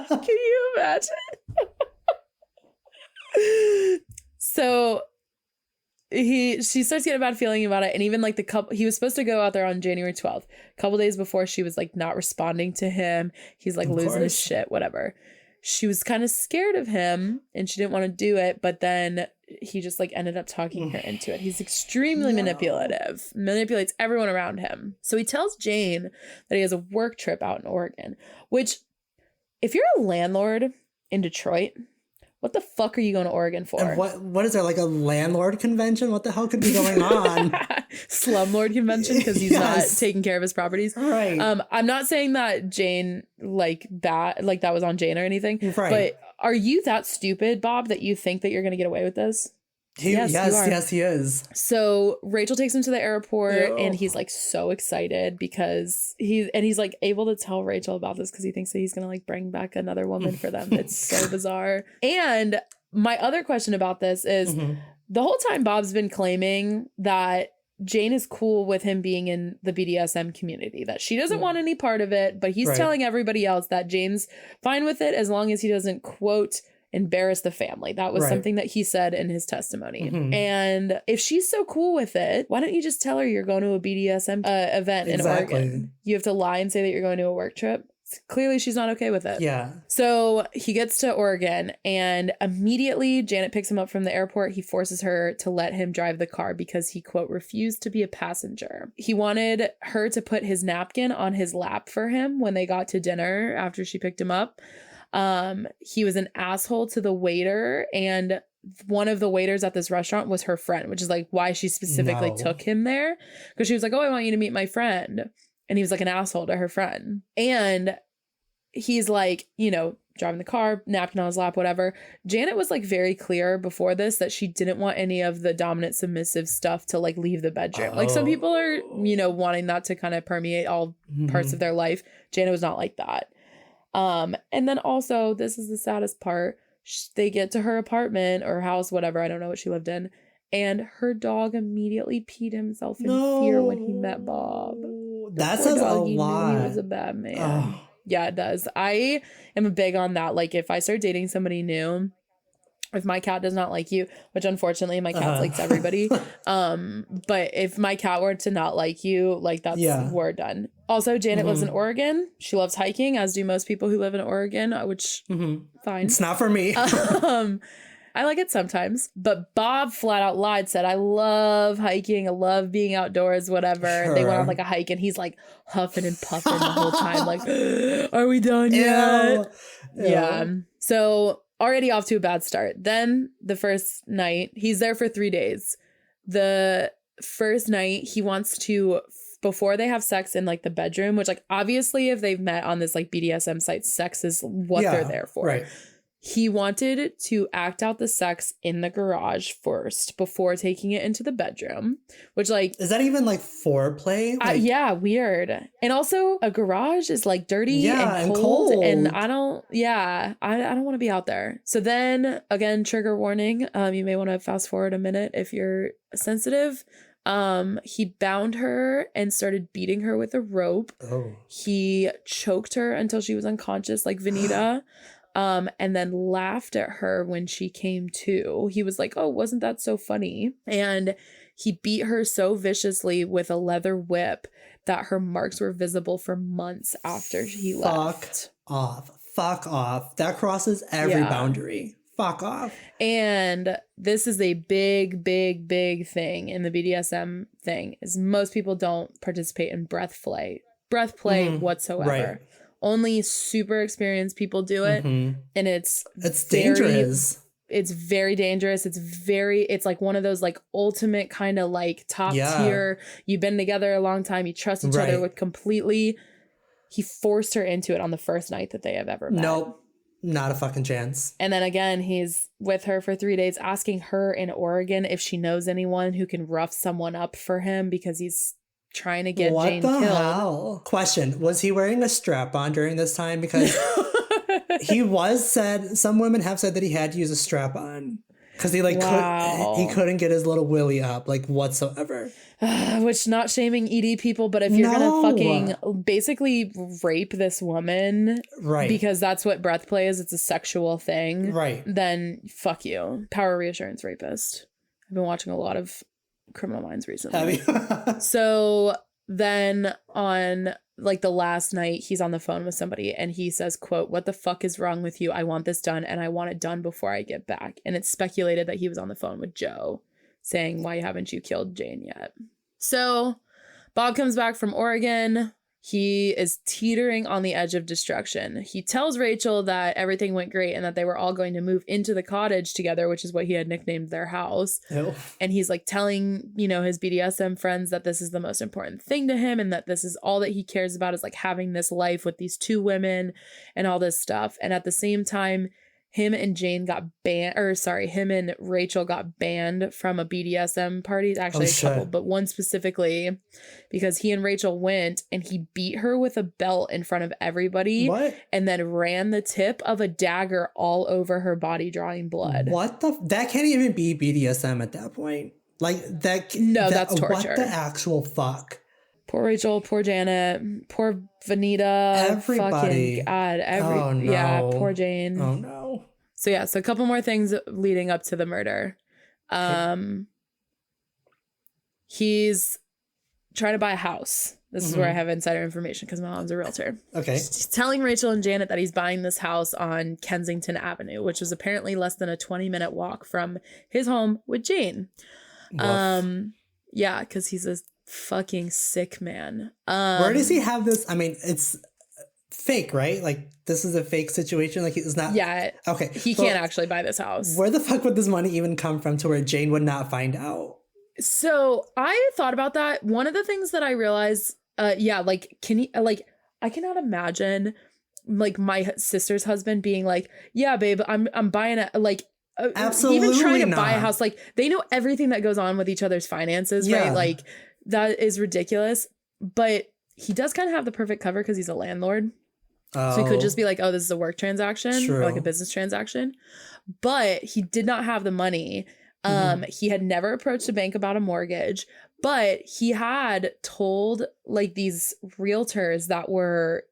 Can you imagine? So she starts getting a bad feeling about it, and even like he was supposed to go out there on January 12th. A couple days before, she was like not responding to him. He's like losing his shit, whatever. She was kind of scared of him and she didn't want to do it, but then he just like ended up talking her into it. He's extremely manipulative, manipulates everyone around him. So he tells Jane that he has a work trip out in Oregon, which if you're a landlord in Detroit, what the fuck are you going to Oregon for? And what is there, like a landlord convention? What the hell could be going on? Slumlord convention because he's not taking care of his properties. Right. I'm not saying that Jane that was on Jane or anything. Right. But are you that stupid, Bob, that you think that you're going to get away with this? Yes, he is. So Rachel takes him to the airport and he's like so excited because he's like able to tell Rachel about this because he thinks that he's gonna like bring back another woman for them. It's so bizarre. And my other question about this is the whole time Bob's been claiming that Jane is cool with him being in the BDSM community, that she doesn't want any part of it, but he's telling everybody else that Jane's fine with it as long as he doesn't, quote, embarrass the family. That was something that he said in his testimony. And if she's so cool with it, why don't you just tell her you're going to a BDSM event in Oregon? You have to lie and say that you're going to a work trip. Clearly she's not okay with it. Yeah. So he gets to Oregon and immediately Janet picks him up from the airport. He forces her to let him drive the car because he, quote, refused to be a passenger. He wanted her to put his napkin on his lap for him when they got to dinner after she picked him up. He was an asshole to the waiter, and one of the waiters at this restaurant was her friend, which is like why she specifically took him there, because she was like, oh, I want you to meet my friend. And he was like an asshole to her friend. And he's like, you know, driving the car, napkin on his lap, whatever. Janet was like very clear before this that she didn't want any of the dominant submissive stuff to like leave the bedroom. Like some people are, you know, wanting that to kind of permeate all parts of their life. Janet was not like that. And then also, this is the saddest part. They get to her apartment or house, whatever. I don't know what she lived in. And her dog immediately peed himself in fear when he met Bob. That says a lot. He was a bad man. Yeah, it does. I am big on that. Like if I start dating somebody new, if my cat does not like you, which unfortunately my cat likes everybody. But if my cat were to not like you, like that's we're done. Also, Janet lives in Oregon. She loves hiking, as do most people who live in Oregon, which fine. It's not for me. I like it sometimes. But Bob flat out lied, said, I love hiking. I love being outdoors, whatever. Sure. They went on like a hike and he's like huffing and puffing the whole time. Like, are we done yet? Yeah. So already off to a bad start. Then the first night, he's there for 3 days. The first night he wants to, before they have sex in like the bedroom, which like obviously if they've met on this like BDSM site, sex is what they're there for. Right. He wanted to act out the sex in the garage first before taking it into the bedroom, which like... Is that even like foreplay? Like, yeah, weird. And also a garage is like dirty and cold. And I don't want to be out there. So then again, trigger warning. You may want to fast forward a minute if you're sensitive. He bound her and started beating her with a rope. He choked her until she was unconscious like Vanita. And then laughed at her when she came to. He was like, oh, wasn't that so funny? And he beat her so viciously with a leather whip that her marks were visible for months after he left. Fuck off. That crosses every boundary. Fuck off. And this is a big, big, big thing in the BDSM thing, is most people don't participate in breath play whatsoever. Right. Only super experienced people do it. And it's dangerous. It's very dangerous. It's like one of those like ultimate kind of like top tier. You've been together a long time. You trust each other with completely. He forced her into it on the first night that they have ever met. Nope. Not a fucking chance. And then again, he's with her for 3 days, asking her in Oregon if she knows anyone who can rough someone up for him because he's trying to get what Jane the killed. hell? Question, was he wearing a strap-on during this time? Because some women have said that he had to use a strap-on. Because he couldn't get his little willy up, like, whatsoever. Which, not shaming ED people, but if you're gonna fucking basically rape this woman, right? Because that's what breath play is, it's a sexual thing, right? Then fuck you, power reassurance rapist. I've been watching a lot of Criminal Minds recently. So then on like the last night, he's on the phone with somebody and he says, quote, "What the fuck is wrong with you? I want this done and I want it done before I get back." And it's speculated that he was on the phone with Joe saying, "Why haven't you killed Jane yet?" So Bob comes back from Oregon. He is teetering on the edge of destruction. He tells Rachel that everything went great and that they were all going to move into the cottage together, which is what he had nicknamed their house. Ew. And he's like telling, his BDSM friends that this is the most important thing to him and that this is all that he cares about is like having this life with these two women and all this stuff. And at the same time, him and Rachel got banned from a BDSM party. Actually, a couple, but one specifically, because he and Rachel went and he beat her with a belt in front of everybody. What? And then ran the tip of a dagger all over her body, drawing blood. What that can't even be BDSM at that point. Like that. No, that's torture. What the actual fuck? Poor Rachel, poor Janet, poor Vanita. Everybody. Fucking God. Oh, no. Yeah, poor Jane. Oh, no. So, yeah, so a couple more things leading up to the murder. He's trying to buy a house. This is where I have insider information because my mom's a realtor. Okay. He's telling Rachel and Janet that he's buying this house on Kensington Avenue, which was apparently less than a 20-minute walk from his home with Jane. Woof. Yeah, because he's a fucking sick man. Where does he have this? I mean, it's fake, right? Like, this is a fake situation. Like, it's not. Yeah. Okay. He can't actually buy this house. Where the fuck would this money even come from to where Jane would not find out? So I thought about that. One of the things that I realized, like, I cannot imagine like my sister's husband being like, "Yeah, babe, I'm buying a like." Absolutely even trying to not. buy a house, like they know everything that goes on with each other's finances, Yeah. right? Like that is ridiculous. But he does kind of have the perfect cover because he's a landlord. Oh. So he could just be like, "Oh, this is a work transaction True. or like a business transaction." But he did not have the money. He had never approached a bank about a mortgage, but he had told like these realtors that were,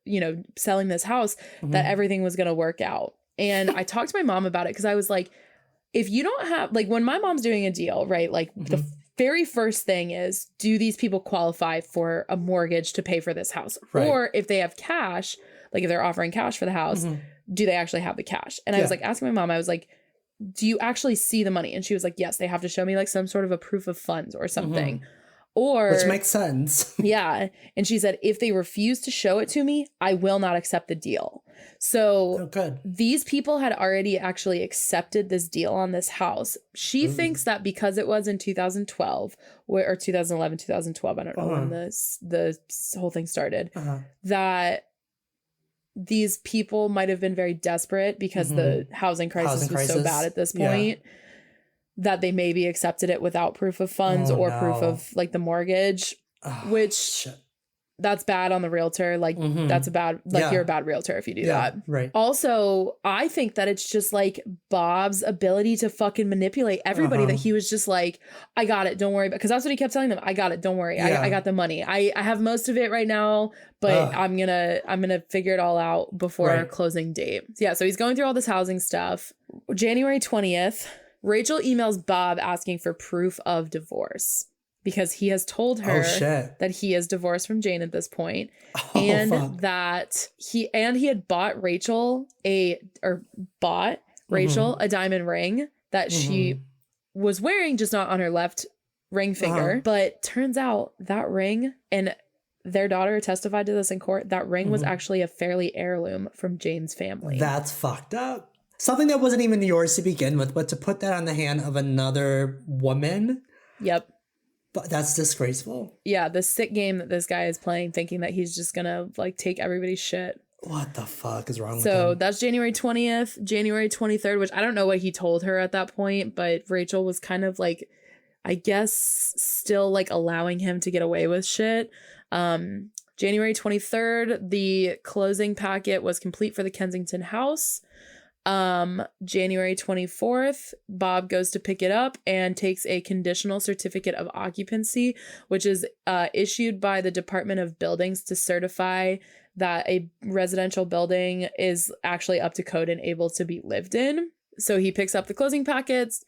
selling this house that everything was going to work out. And I talked to my mom about it because I was like, if you don't have, like, when my mom's doing a deal, right, like the very first thing is, do these people qualify for a mortgage to pay for this house? Right. Or if they have cash, like if they're offering cash for the house, do they actually have the cash? And I was like, asking my mom, I was like, do you actually see the money? And she was like, yes, they have to show me like some sort of a proof of funds or something. Or, which makes sense. Yeah. And she said, if they refuse to show it to me, I will not accept the deal. So these people had already actually accepted this deal on this house. She thinks that because it was in 2012 or 2011, 2012, I don't know when the whole thing started, that these people might have been very desperate because the housing crisis was so bad at this point that they maybe accepted it without proof of funds or proof of like the mortgage, which that's bad on the realtor. Like that's a bad, like you're a bad realtor if you do that. Right. Also, I think that it's just like Bob's ability to fucking manipulate everybody that he was just like, I got it. Don't worry. Because that's what he kept telling them. I got it. Don't worry. I got the money. I have most of it right now, but I'm going to figure it all out before our closing date. So, so he's going through all this housing stuff. January 20th, Rachel emails Bob asking for proof of divorce because he has told her that he is divorced from Jane at this point, that he had bought Rachel a diamond ring that she was wearing, just not on her left ring finger. But turns out that ring, and their daughter testified to this in court, that ring was actually a fairly heirloom from Jane's family. That's fucked up. Something that wasn't even yours to begin with, but to put that on the hand of another woman. Yep. But that's disgraceful. Yeah, the sick game that this guy is playing, thinking that he's just gonna like take everybody's shit. What the fuck is wrong with him? So that's January 20th, January 23rd, which I don't know what he told her at that point, but Rachel was kind of like, I guess, still like allowing him to get away with shit. January 23rd, the closing packet was complete for the Kensington house. January 24th, Bob goes to pick it up and takes a conditional certificate of occupancy, which is issued by the Department of Buildings to certify that a residential building is actually up to code and able to be lived in. So he picks up the closing packets.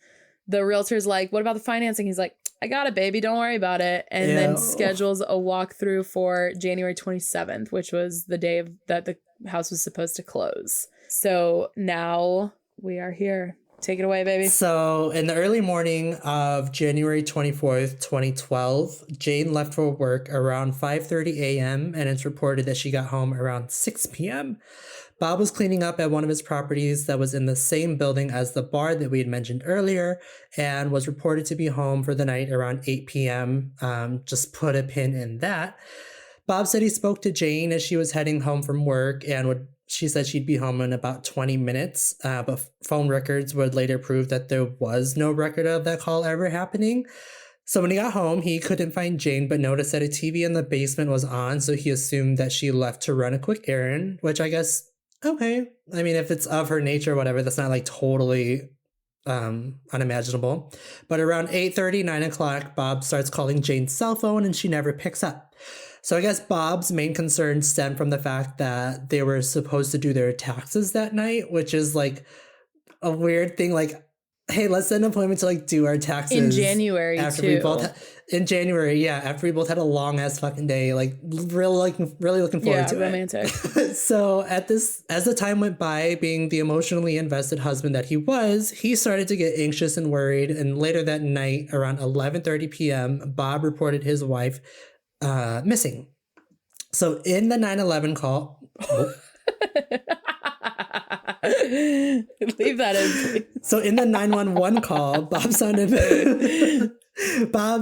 The realtor's like, what about the financing? He's like, I got it, baby. Don't worry about it. And then schedules a walkthrough for January 27th, which was the day that the house was supposed to close. So now we are here. Take it away, baby. So in the early morning of January 24th, 2012, Jane left for work around 5:30 a.m. and it's reported that she got home around 6 p.m. Bob was cleaning up at one of his properties that was in the same building as the bar that we had mentioned earlier and was reported to be home for the night around 8 p.m. Just put a pin in that. Bob said he spoke to Jane as she was heading home from work and she said she'd be home in about 20 minutes, but phone records would later prove that there was no record of that call ever happening. So when he got home, he couldn't find Jane, but noticed that a TV in the basement was on, so he assumed that she left to run a quick errand, which I guess, okay. I mean, if it's of her nature or whatever, that's not like totally unimaginable. But around 8:30, 9 o'clock, Bob starts calling Jane's cell phone and she never picks up. So I guess Bob's main concern stemmed from the fact that they were supposed to do their taxes that night, which is like a weird thing. Like, hey, let's set an appointment to like do our taxes in January after too. we both in January, yeah, after we both had a long ass fucking day, like really looking forward to romantic. it. So as the time went by, being the emotionally invested husband that he was, he started to get anxious and worried. And later that night, around 11:30 p.m., Bob reported his wife missing. So in the 911 call, leave that in, please. So in the 911 call, Bob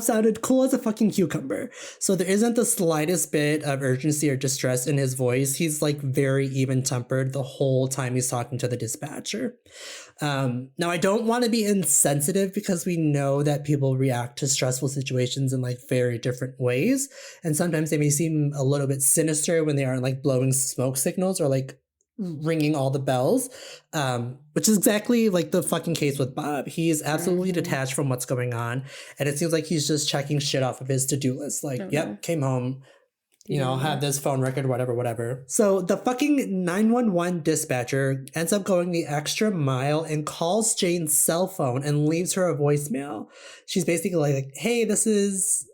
sounded cool as a fucking cucumber. So there isn't the slightest bit of urgency or distress in his voice. He's like very even-tempered the whole time he's talking to the dispatcher. Now, I don't want to be insensitive because we know that people react to stressful situations in like very different ways. And sometimes they may seem a little bit sinister when they aren't like blowing smoke signals or like ringing all the bells, which is exactly like the fucking case with Bob. He's absolutely detached from what's going on. And it seems like he's just checking shit off of his to-do list. Like, yep, came home, you know, have this phone record, whatever. So the fucking 911 dispatcher ends up going the extra mile and calls Jane's cell phone and leaves her a voicemail. She's basically like, hey, this is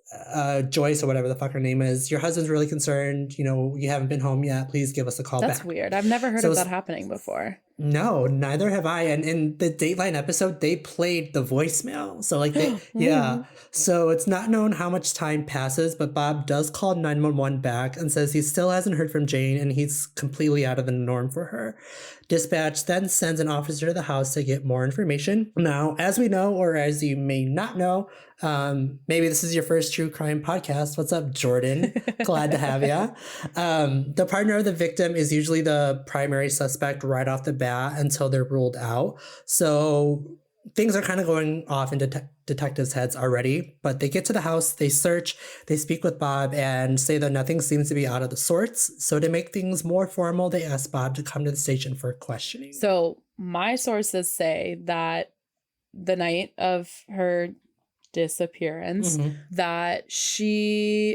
Joyce or whatever the fuck her name is. Your husband's really concerned. You know, you haven't been home yet. Please give us a call back. That's weird. I've never heard of that happening before. No, neither have I. And in the Dateline episode, they played the voicemail. So like they, yeah. So it's not known how much time passes, but Bob does call 911 back and says he still hasn't heard from Jane and he's completely out of the norm for her. Dispatch then sends an officer to the house to get more information. Now, as we know, or as you may not know, maybe this is your first true crime podcast. What's up, Jordan? Glad to have you. The partner of the victim is usually the primary suspect right off the bat until they're ruled out. So things are kind of going off in detectives' heads already, but they get to the house, they search, they speak with Bob and say that nothing seems to be out of the sorts. So to make things more formal, they ask Bob to come to the station for questioning. So my sources say that the night of her disappearance, that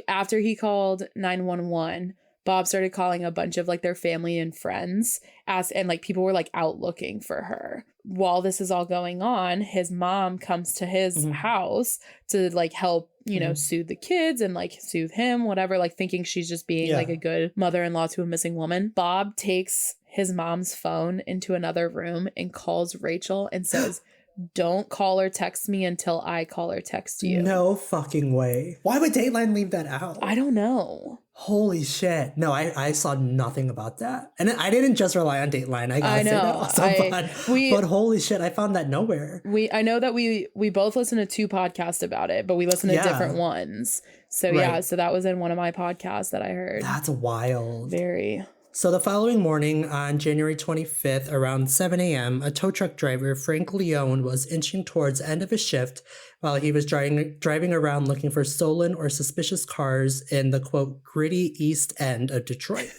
after he called 911, Bob started calling a bunch of like their family and friends, and like people were like out looking for her. While this is all going on, his mom comes to his house to like help, you know, soothe the kids and like soothe him, whatever, like thinking she's just being like a good mother-in-law to a missing woman. Bob takes his mom's phone into another room and calls Rachel and says, don't call or text me until I call or text you. No fucking way. Why would Dateline leave that out? I don't know. Holy shit. No, I saw nothing about that. And I didn't just rely on Dateline. I gotta say that also, but holy shit, I found that nowhere. I know that we both listened to 2 podcasts about it, but we listened to different ones. So yeah, so that was in one of my podcasts that I heard. That's wild. Very. So the following morning, on January 25th, around 7 a.m., a tow truck driver, Frank Leone, was inching towards the end of his shift while he was driving around looking for stolen or suspicious cars in the, quote, gritty East End of Detroit.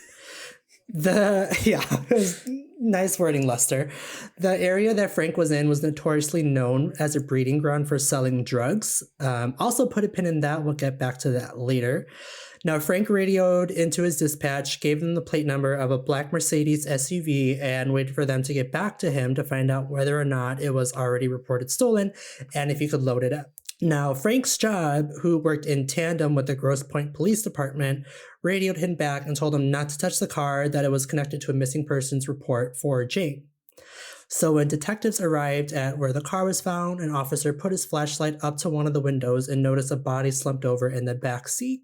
Nice wording, Lester. The area that Frank was in was notoriously known as a breeding ground for selling drugs. Also put a pin in that. We'll get back to that later. Now, Frank radioed into his dispatch, gave them the plate number of a black Mercedes SUV, and waited for them to get back to him to find out whether or not it was already reported stolen and if he could load it up. Now, Frank's job, who worked in tandem with the Grosse Point Police Department, radioed him back and told him not to touch the car, that it was connected to a missing persons report for Jane. So when detectives arrived at where the car was found, an officer put his flashlight up to one of the windows and noticed a body slumped over in the back seat.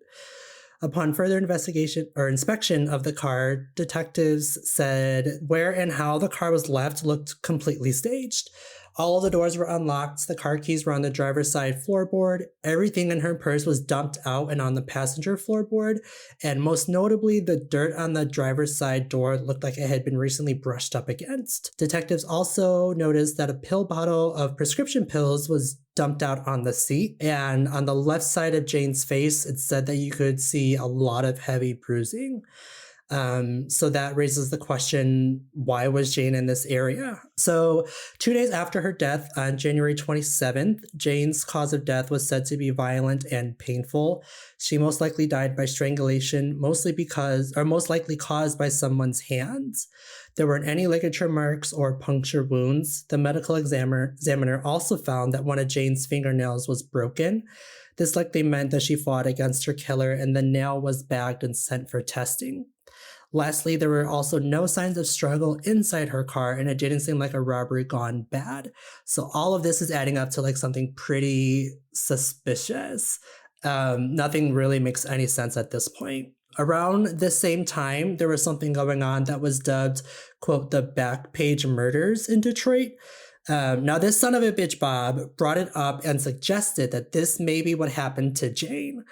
Upon further investigation or inspection of the car, detectives said where and how the car was left looked completely staged. All of the doors were unlocked. The car keys were on the driver's side floorboard. Everything in her purse was dumped out and on the passenger floorboard. And most notably, the dirt on the driver's side door looked like it had been recently brushed up against. Detectives also noticed that a pill bottle of prescription pills was dumped out on the seat. And on the left side of Jane's face, it said that you could see a lot of heavy bruising. So that raises the question, why was Jane in this area? So 2 days after her death, on January 27th, Jane's cause of death was said to be violent and painful. She most likely died by strangulation, most likely caused by someone's hands. There weren't any ligature marks or puncture wounds. The medical examiner also found that one of Jane's fingernails was broken. This likely meant that she fought against her killer, and the nail was bagged and sent for testing. Lastly, there were also no signs of struggle inside her car, and it didn't seem like a robbery gone bad. So all of this is adding up to like something pretty suspicious. Nothing really makes any sense at this point. Around the same time, there was something going on that was dubbed, quote, the back page murders in Detroit. Now, this son of a bitch, Bob, brought it up and suggested that this may be what happened to Jane.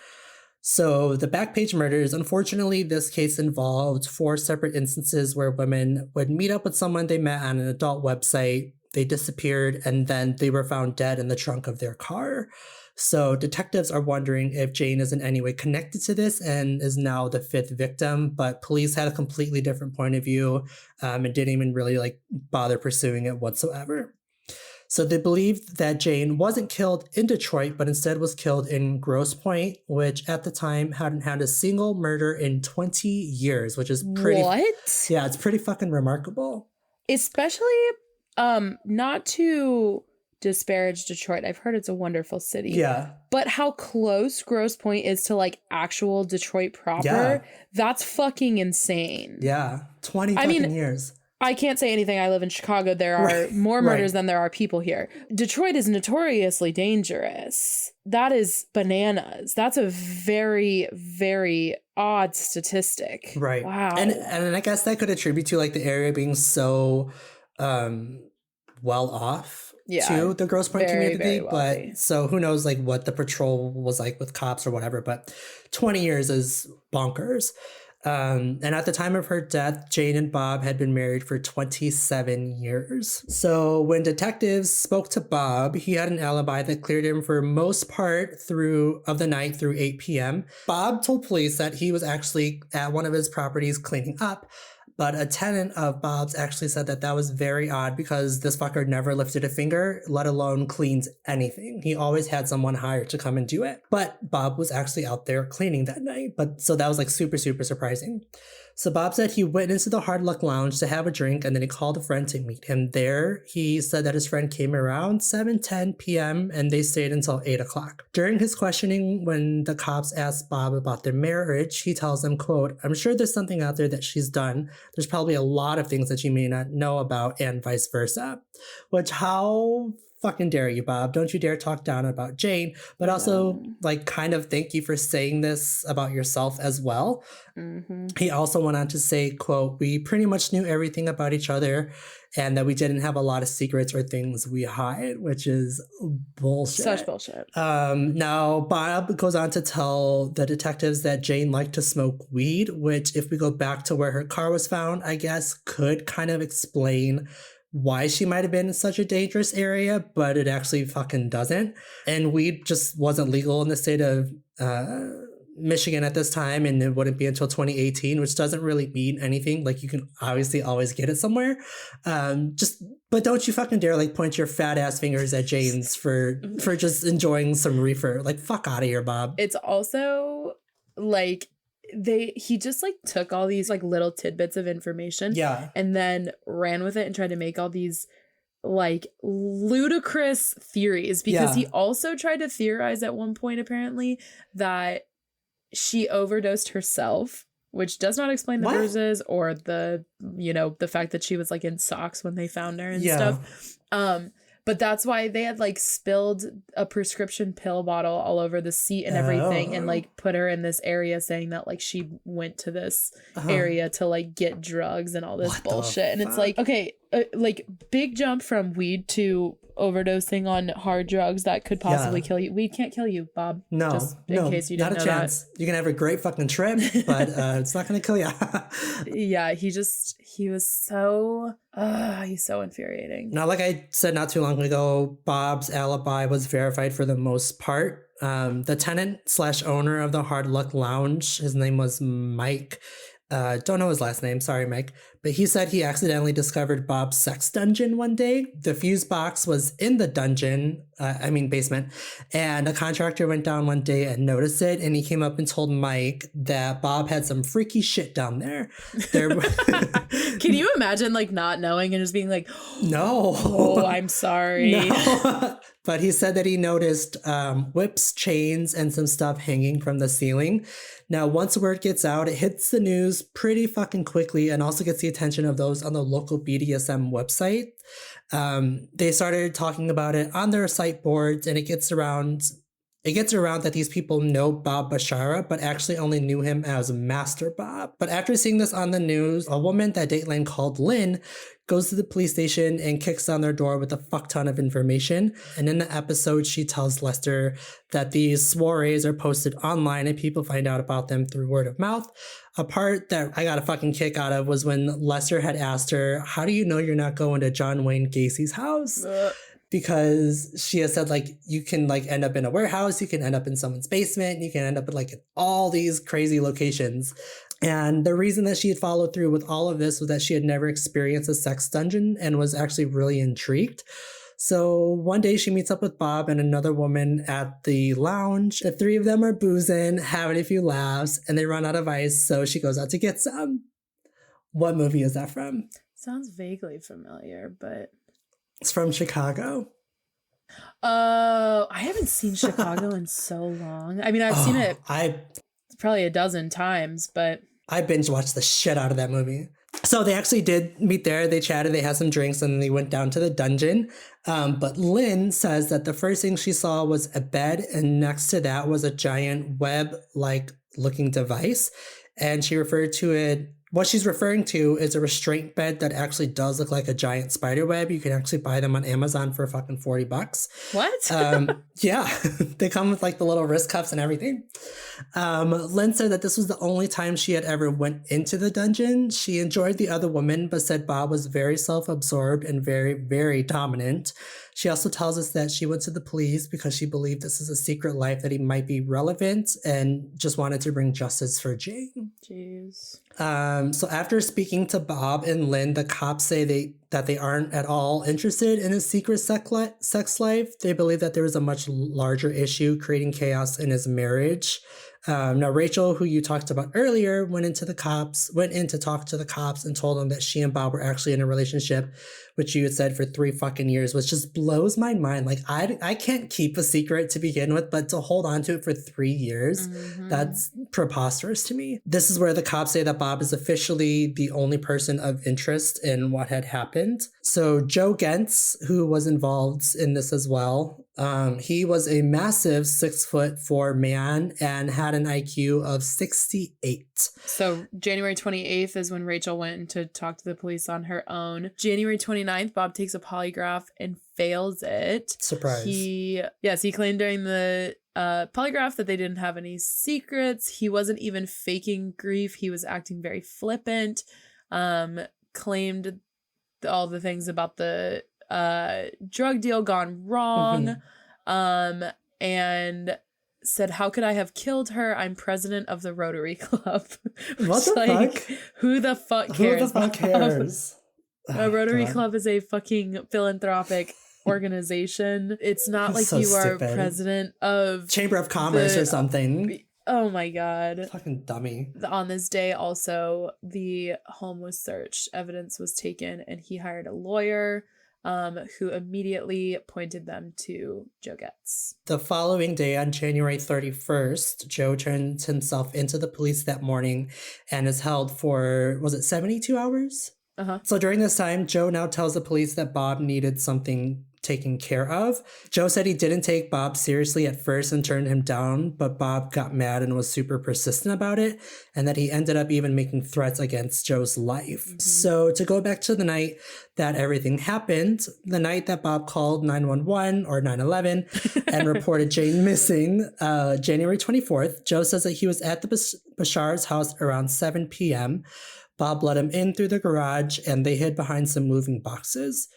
So the Backpage murders, unfortunately, this case involved 4 separate instances where women would meet up with someone they met on an adult website, they disappeared, and then they were found dead in the trunk of their car. So detectives are wondering if Jane is in any way connected to this and is now the 5th victim, but police had a completely different point of view and didn't even really bother pursuing it whatsoever. So they believed that Jane wasn't killed in Detroit, but instead was killed in Grosse Point, which at the time hadn't had a single murder in 20 years, which is pretty... What? Yeah, it's pretty fucking remarkable. Especially, not to disparage Detroit. I've heard it's a wonderful city. Yeah. But how close Grosse Point is to actual Detroit proper, yeah. That's fucking insane. Yeah, 20 years. I can't say anything. I live in Chicago. There are more murders than there are people here. Detroit is notoriously dangerous. That is bananas. That's a very, very odd statistic. Right. Wow. And I guess that could attribute to the area being so well off to the Grosse Point community. But so who knows what the patrol was like with cops or whatever. But 20 years is bonkers. And at the time of her death, Jane and Bob had been married for 27 years. So when detectives spoke to Bob, he had an alibi that cleared him for most part of the night through 8 p.m. Bob told police that he was actually at one of his properties cleaning up, but a tenant of Bob's actually said that was very odd because this fucker never lifted a finger, let alone cleaned anything. He always had someone hired to come and do it. But Bob was actually out there cleaning that night. So that was super, super surprising. So Bob said he went into the Hard Luck Lounge to have a drink, and then he called a friend to meet him there. He said that his friend came around 7:10 p.m. and they stayed until 8 o'clock. During his questioning, when the cops asked Bob about their marriage, he tells them, quote, "I'm sure there's something out there that she's done. There's probably a lot of things that you may not know about, and vice versa." Which, how fucking dare you, Bob? Don't you dare talk down about Jane. But also, like, kind of thank you for saying this about yourself as well. Mm-hmm. He also went on to say, quote, we pretty much knew everything about each other and that we didn't have a lot of secrets or things we hide, which is bullshit. Such bullshit. Now, Bob goes on to tell the detectives that Jane liked to smoke weed, which, if we go back to where her car was found, I guess could kind of explain why she might have been in such a dangerous area, but it actually fucking doesn't. And weed just wasn't legal in the state of Michigan at this time, and it wouldn't be until 2018, which doesn't really mean anything. Like, you can obviously always get it somewhere. But don't you fucking dare like point your fat ass fingers at Jane's for just enjoying some reefer. Like, fuck out of here, Bob. It's also like he just like took all these like little tidbits of information, and then ran with it and tried to make all these like ludicrous theories, because he also tried to theorize at one point apparently that she overdosed herself, which does not explain the bruises or the fact that she was like in socks when they found her and stuff. But that's why they had like spilled a prescription pill bottle all over the seat and everything, and like put her in this area saying that like she went to this area to like get drugs and all this bullshit. And it's like, okay, like big jump from weed to overdosing on hard drugs that could possibly kill you. Weed can't kill you, Bob. No, just in case you didn't know chance. You can have a great fucking trip, but it's not going to kill you. Yeah, he was so he's so infuriating. Now, like I said not too long ago, Bob's alibi was verified for the most part. The tenant / owner of the Hard Luck Lounge, his name was Mike. Don't know his last name. Sorry, Mike. But he said he accidentally discovered Bob's sex dungeon one day. The fuse box was in the dungeon, basement. And a contractor went down one day and noticed it. And he came up and told Mike that Bob had some freaky shit down there. Can you imagine like not knowing and just being like, no. Oh, I'm sorry. No. But he said that he noticed whips, chains, and some stuff hanging from the ceiling. Now, once word gets out, it hits the news pretty fucking quickly and also gets the attention of those on the local BDSM website. They started talking about it on their site boards, and it gets around that these people know Bob Bashara, but actually only knew him as Master Bob. But after seeing this on the news, a woman that Dateline called Lynn goes to the police station and kicks on their door with a fuck ton of information. And in the episode, she tells Lester that these soirees are posted online and people find out about them through word of mouth. A part that I got a fucking kick out of was when Lester had asked her, how do you know you're not going to John Wayne Gacy's house? Because she has said, like, you can, like, end up in a warehouse, you can end up in someone's basement, you can end up in, like, all these crazy locations. And the reason that she had followed through with all of this was that she had never experienced a sex dungeon and was actually really intrigued. So one day she meets up with Bob and another woman at the lounge. The three of them are boozing, having a few laughs, and they run out of ice, so she goes out to get some. What movie is that from? Sounds vaguely familiar, but... It's from Chicago. I haven't seen Chicago in so long. I mean, I've seen it probably a dozen times, but... I binge watched the shit out of that movie. So they actually did meet there. They chatted, they had some drinks, and then they went down to the dungeon. But Lynn says that the first thing she saw was a bed, and next to that was a giant web-like looking device. And she referred to it... What she's referring to is a restraint bed that actually does look like a giant spider web. You can actually buy them on Amazon for fucking $40. What? Yeah, they come with like the little wrist cuffs and everything. Lynn said that this was the only time she had ever went into the dungeon. She enjoyed the other woman, but said Bob was very self-absorbed and very, very dominant. She also tells us that she went to the police because she believed this is a secret life that he might be relevant and just wanted to bring justice for Jane. Jeez. So after speaking to Bob and Lynn, the cops say that they aren't at all interested in his secret sex life. They believe that there was a much larger issue creating chaos in his marriage. Now, Rachel, who you talked about earlier, went in to talk to the cops and told them that she and Bob were actually in a relationship, which you had said for 3 fucking years, which just blows my mind. Like, I can't keep a secret to begin with, but to hold on to it for 3 years, that's preposterous to me. This is where the cops say that Bob is officially the only person of interest in what had happened. So Joe Gentz, who was involved in this as well, he was a massive 6'4" man and had an IQ of 68. So January 28th is when Rachel went to talk to the police on her own. January 29th, Bob takes a polygraph and fails it. Surprise. He claimed during the polygraph that they didn't have any secrets. He wasn't even faking grief. He was acting very flippant. Claimed all the things about the drug deal gone wrong. And said, how could I have killed her? I'm president of the Rotary Club. What the fuck? Who the fuck cares? Who the fuck cares? A Rotary Club is a fucking philanthropic organization. It's not like you are president of Chamber of Commerce or something. Oh my God. Fucking dummy. On this day also, the home was searched. Evidence was taken and he hired a lawyer who immediately pointed them to Joe Getz. The following day, on January 31st, Joe turned himself into the police that morning and is held for, was it 72 hours? So during this time, Joe now tells the police that Bob needed something taken care of. Joe said he didn't take Bob seriously at first and turned him down, but Bob got mad and was super persistent about it, and that he ended up even making threats against Joe's life. So to go back to the night that everything happened, the night that Bob called 911 or 911 and reported Jane missing, January 24th, Joe says that he was at the Bashara's house around 7 p.m. Bob let him in through the garage and they hid behind some moving boxes.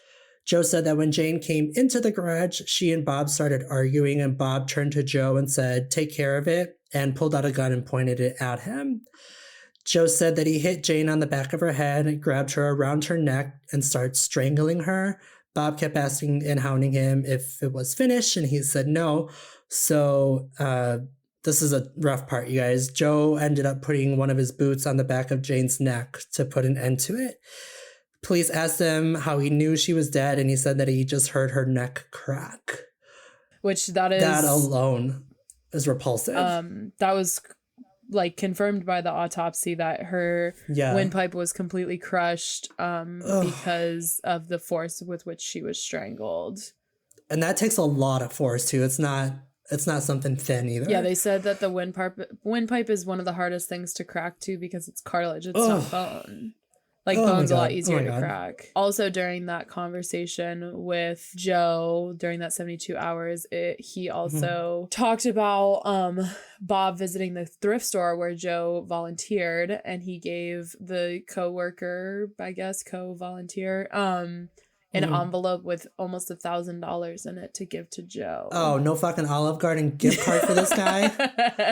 Joe said that when Jane came into the garage, she and Bob started arguing and Bob turned to Joe and said, take care of it, and pulled out a gun and pointed it at him. Joe said that he hit Jane on the back of her head, grabbed her around her neck, and started strangling her. Bob kept asking and hounding him if it was finished, and he said no. So this is a rough part, you guys. Joe ended up putting one of his boots on the back of Jane's neck to put an end to it. Police asked him how he knew she was dead, and he said that he just heard her neck crack. Which that alone is repulsive. That was like confirmed by the autopsy that her windpipe was completely crushed because of the force with which she was strangled. And that takes a lot of force too. It's not something thin either. Yeah, they said that the windpipe is one of the hardest things to crack too because it's cartilage. It's not bone. Like, bone's a lot easier to crack. Also, during that conversation with Joe, during that 72 hours, he also talked about Bob visiting the thrift store where Joe volunteered, and he gave the co-volunteer, an envelope with almost $1,000 in it to give to Joe. Oh, no fucking Olive Garden gift card for this guy?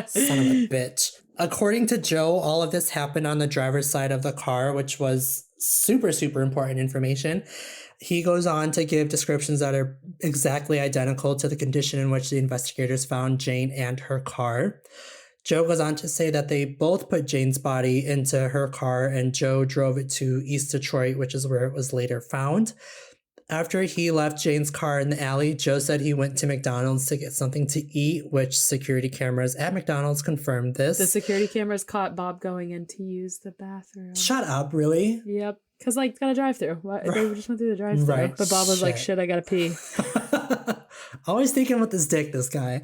Son of a bitch. According to Joe, all of this happened on the driver's side of the car, which was super, super important information. He goes on to give descriptions that are exactly identical to the condition in which the investigators found Jane and her car. Joe goes on to say that they both put Jane's body into her car and Joe drove it to East Detroit, which is where it was later found. After he left Jane's car in the alley, Joe said he went to McDonald's to get something to eat, which security cameras at McDonald's confirmed this. The security cameras caught Bob going in to use the bathroom. Shut up, really? Yep. Because, like, got a drive-thru. They just went through the drive-thru. Right. But Bob was like, shit, I gotta pee. Always thinking with his dick, this guy.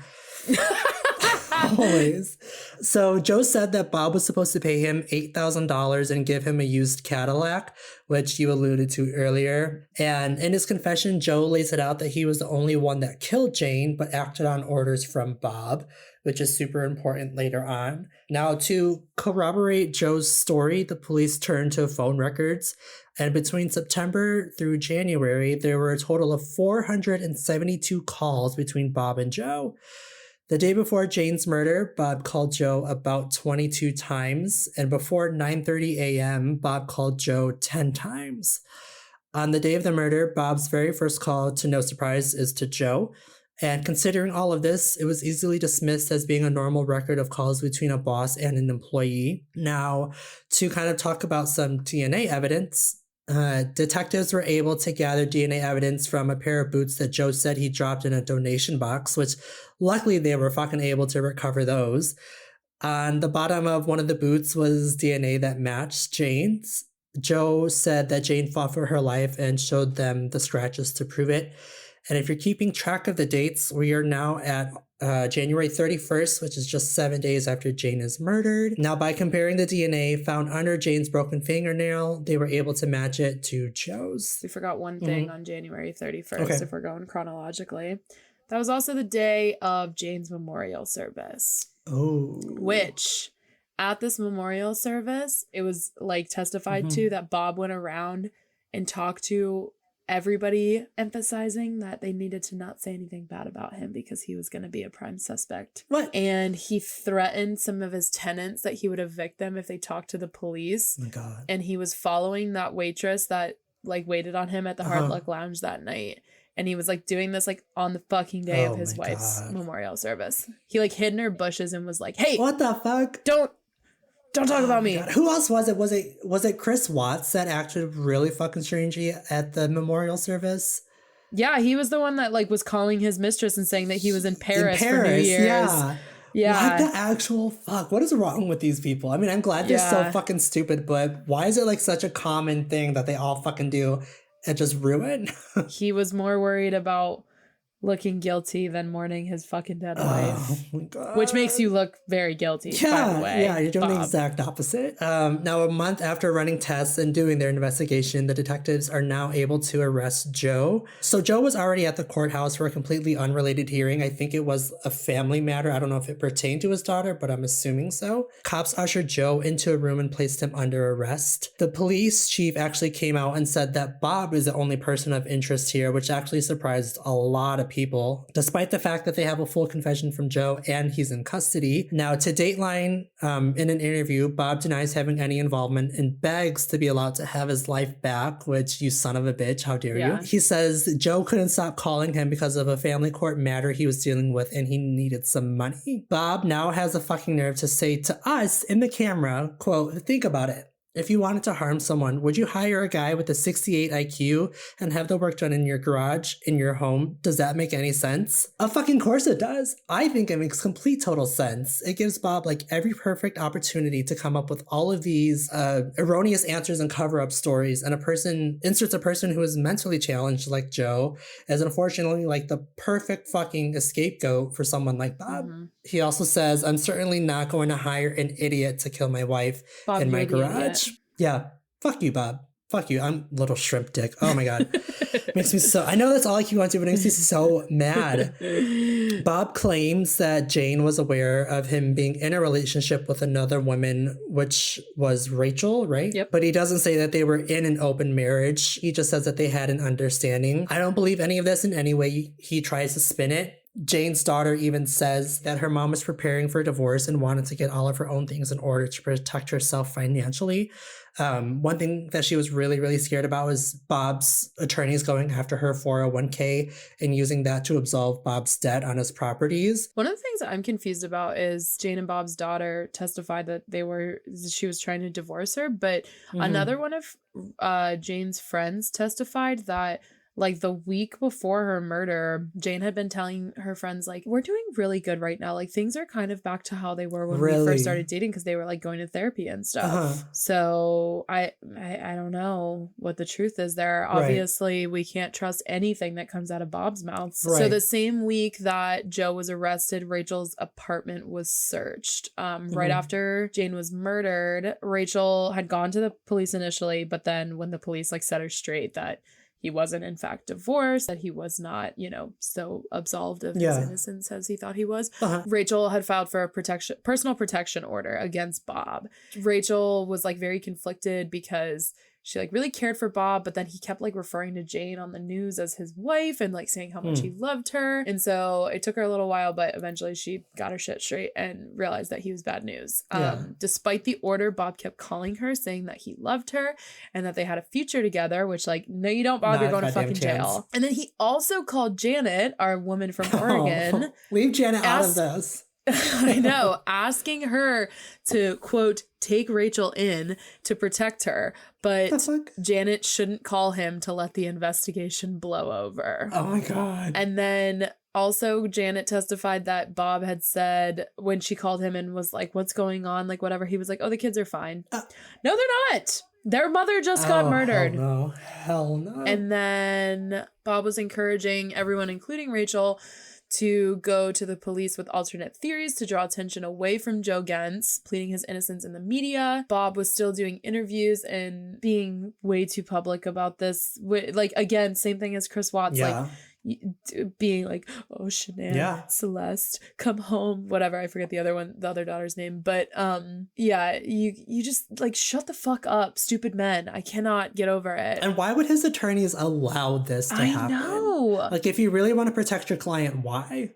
Always. So Joe said that Bob was supposed to pay him $8,000 and give him a used Cadillac, which you alluded to earlier. And in his confession, Joe lays it out that he was the only one that killed Jane, but acted on orders from Bob, which is super important later on. Now, to corroborate Joe's story, the police turned to phone records. And between September through January, there were a total of 472 calls between Bob and Joe. The day before Jane's murder, Bob called Joe about 22 times, and before 9:30 a.m., Bob called Joe 10 times. On the day of the murder, Bob's very first call, to no surprise, is to Joe, And considering all of this, it was easily dismissed as being a normal record of calls between a boss and an employee. Now, to kind of talk about some DNA evidence, detectives were able to gather DNA evidence from a pair of boots that Joe said he dropped in a donation box, which luckily they were fucking able to recover those. On the bottom of one of the boots was DNA that matched Jane's. Joe said that Jane fought for her life and showed them the scratches to prove it. And if you're keeping track of the dates, we are now at January 31st, which is just 7 days after Jane is murdered. Now, by comparing the DNA found under Jane's broken fingernail, they were able to match it to Joe's. We forgot one thing on January 31st, if we're going chronologically. That was also the day of Jane's memorial service. Oh. Which, at this memorial service, it was like testified to that Bob went around and talked to everybody, emphasizing that they needed to not say anything bad about him because he was going to be a prime suspect. What? And he threatened some of his tenants that he would evict them if they talked to the police. Oh my God. And he was following that waitress that like waited on him at the Hard Luck Lounge that night. And he was like doing this like on the fucking day of his wife's memorial service. He like hid in her bushes and was like, "Hey, what the fuck? Don't talk about me." God. Who else was it? Was it Chris Watts that acted really fucking strangely at the memorial service? Yeah, he was the one that like was calling his mistress and saying that he was in Paris for New Year's. Yeah. What the actual fuck? What is wrong with these people? I mean, I'm glad they're so fucking stupid, but why is it like such a common thing that they all fucking do and just ruin? He was more worried about looking guilty than mourning his fucking dead wife. Oh my God. Which makes you look very guilty, by the way. Yeah, you're doing Bob. the exact opposite. Now, a month after running tests and doing their investigation, the detectives are now able to arrest Joe. So Joe was already at the courthouse for a completely unrelated hearing. I think it was a family matter. I don't know if it pertained to his daughter, but I'm assuming so. Cops ushered Joe into a room and placed him under arrest. The police chief actually came out and said that Bob is the only person of interest here, which actually surprised a lot of people, despite the fact that they have a full confession from Joe and he's in custody. Now, to Dateline, in an interview, Bob denies having any involvement and begs to be allowed to have his life back, which, you son of a bitch, how dare you? He says Joe couldn't stop calling him because of a family court matter he was dealing with and he needed some money. Bob now has the fucking nerve to say to us in the camera, quote, "Think about it. If you wanted to harm someone, would you hire a guy with a 68 IQ and have the work done in your garage, in your home? Does that make any sense?" Of fucking course it does. I think it makes complete total sense. It gives Bob like every perfect opportunity to come up with all of these erroneous answers and cover-up stories, and inserts a person who is mentally challenged like Joe as unfortunately like the perfect fucking scapegoat for someone like Bob. He also says, "I'm certainly not going to hire an idiot to kill my wife Bob, in my you're the garage." idiot. Yeah. Fuck you, Bob. Fuck you. I'm little shrimp dick. Oh my God. Makes me so, I know that's all I keep wanting to, but it makes me so mad. Bob claims that Jane was aware of him being in a relationship with another woman, which was Rachel, right? Yep. But he doesn't say that they were in an open marriage. He just says that they had an understanding. I don't believe any of this in any way. He tries to spin it. Jane's daughter even says that her mom was preparing for a divorce and wanted to get all of her own things in order to protect herself financially. One thing that she was really, really scared about was Bob's attorneys going after her 401k and using that to absolve Bob's debt on his properties. One of the things that I'm confused about is Jane and Bob's daughter testified that she was trying to divorce her, but another one of Jane's friends testified that like the week before her murder, Jane had been telling her friends, like, "We're doing really good right now. Like, things are kind of back to how they were when we first started dating," because they were like going to therapy and stuff. So I don't know what the truth is there. Obviously, we can't trust anything that comes out of Bob's mouth. So the same week that Joe was arrested, Rachel's apartment was searched. Right after Jane was murdered, Rachel had gone to the police initially, but then when the police like set her straight that he wasn't in fact divorced, that he was not, so absolved of his innocence as he thought he was. Rachel had filed for a personal protection order against Bob. Rachel was like very conflicted because she like really cared for Bob, but then he kept like referring to Jane on the news as his wife and like saying how much he loved her. And so it took her a little while, but eventually she got her shit straight and realized that he was bad news. Despite the order, Bob kept calling her, saying that he loved her and that they had a future together, which like, no, you don't, Bob, you're going to fucking jail. And then he also called Janet, our woman from Oregon. Leave Janet out of this. I know, asking her to, quote, take Rachel in to protect her, but Janet shouldn't call him to let the investigation blow over. Oh my God. And then also Janet testified that Bob had said when she called him and was like, what's going on? Like, whatever. He was like, oh, the kids are fine. No, they're not. Their mother just got murdered. Hell no. And then Bob was encouraging everyone, including Rachel, to go to the police with alternate theories to draw attention away from Joe Gentz, pleading his innocence in the media. Bob was still doing interviews and being way too public about this. Like, again, same thing as Chris Watts. Like, being like, oh, Shanann, Celeste, come home, whatever. I forget the other daughter's name, but you just like, shut the fuck up, stupid men. I cannot get over it. And why would his attorneys allow this to happen? I know. Like, if you really want to protect your client, why?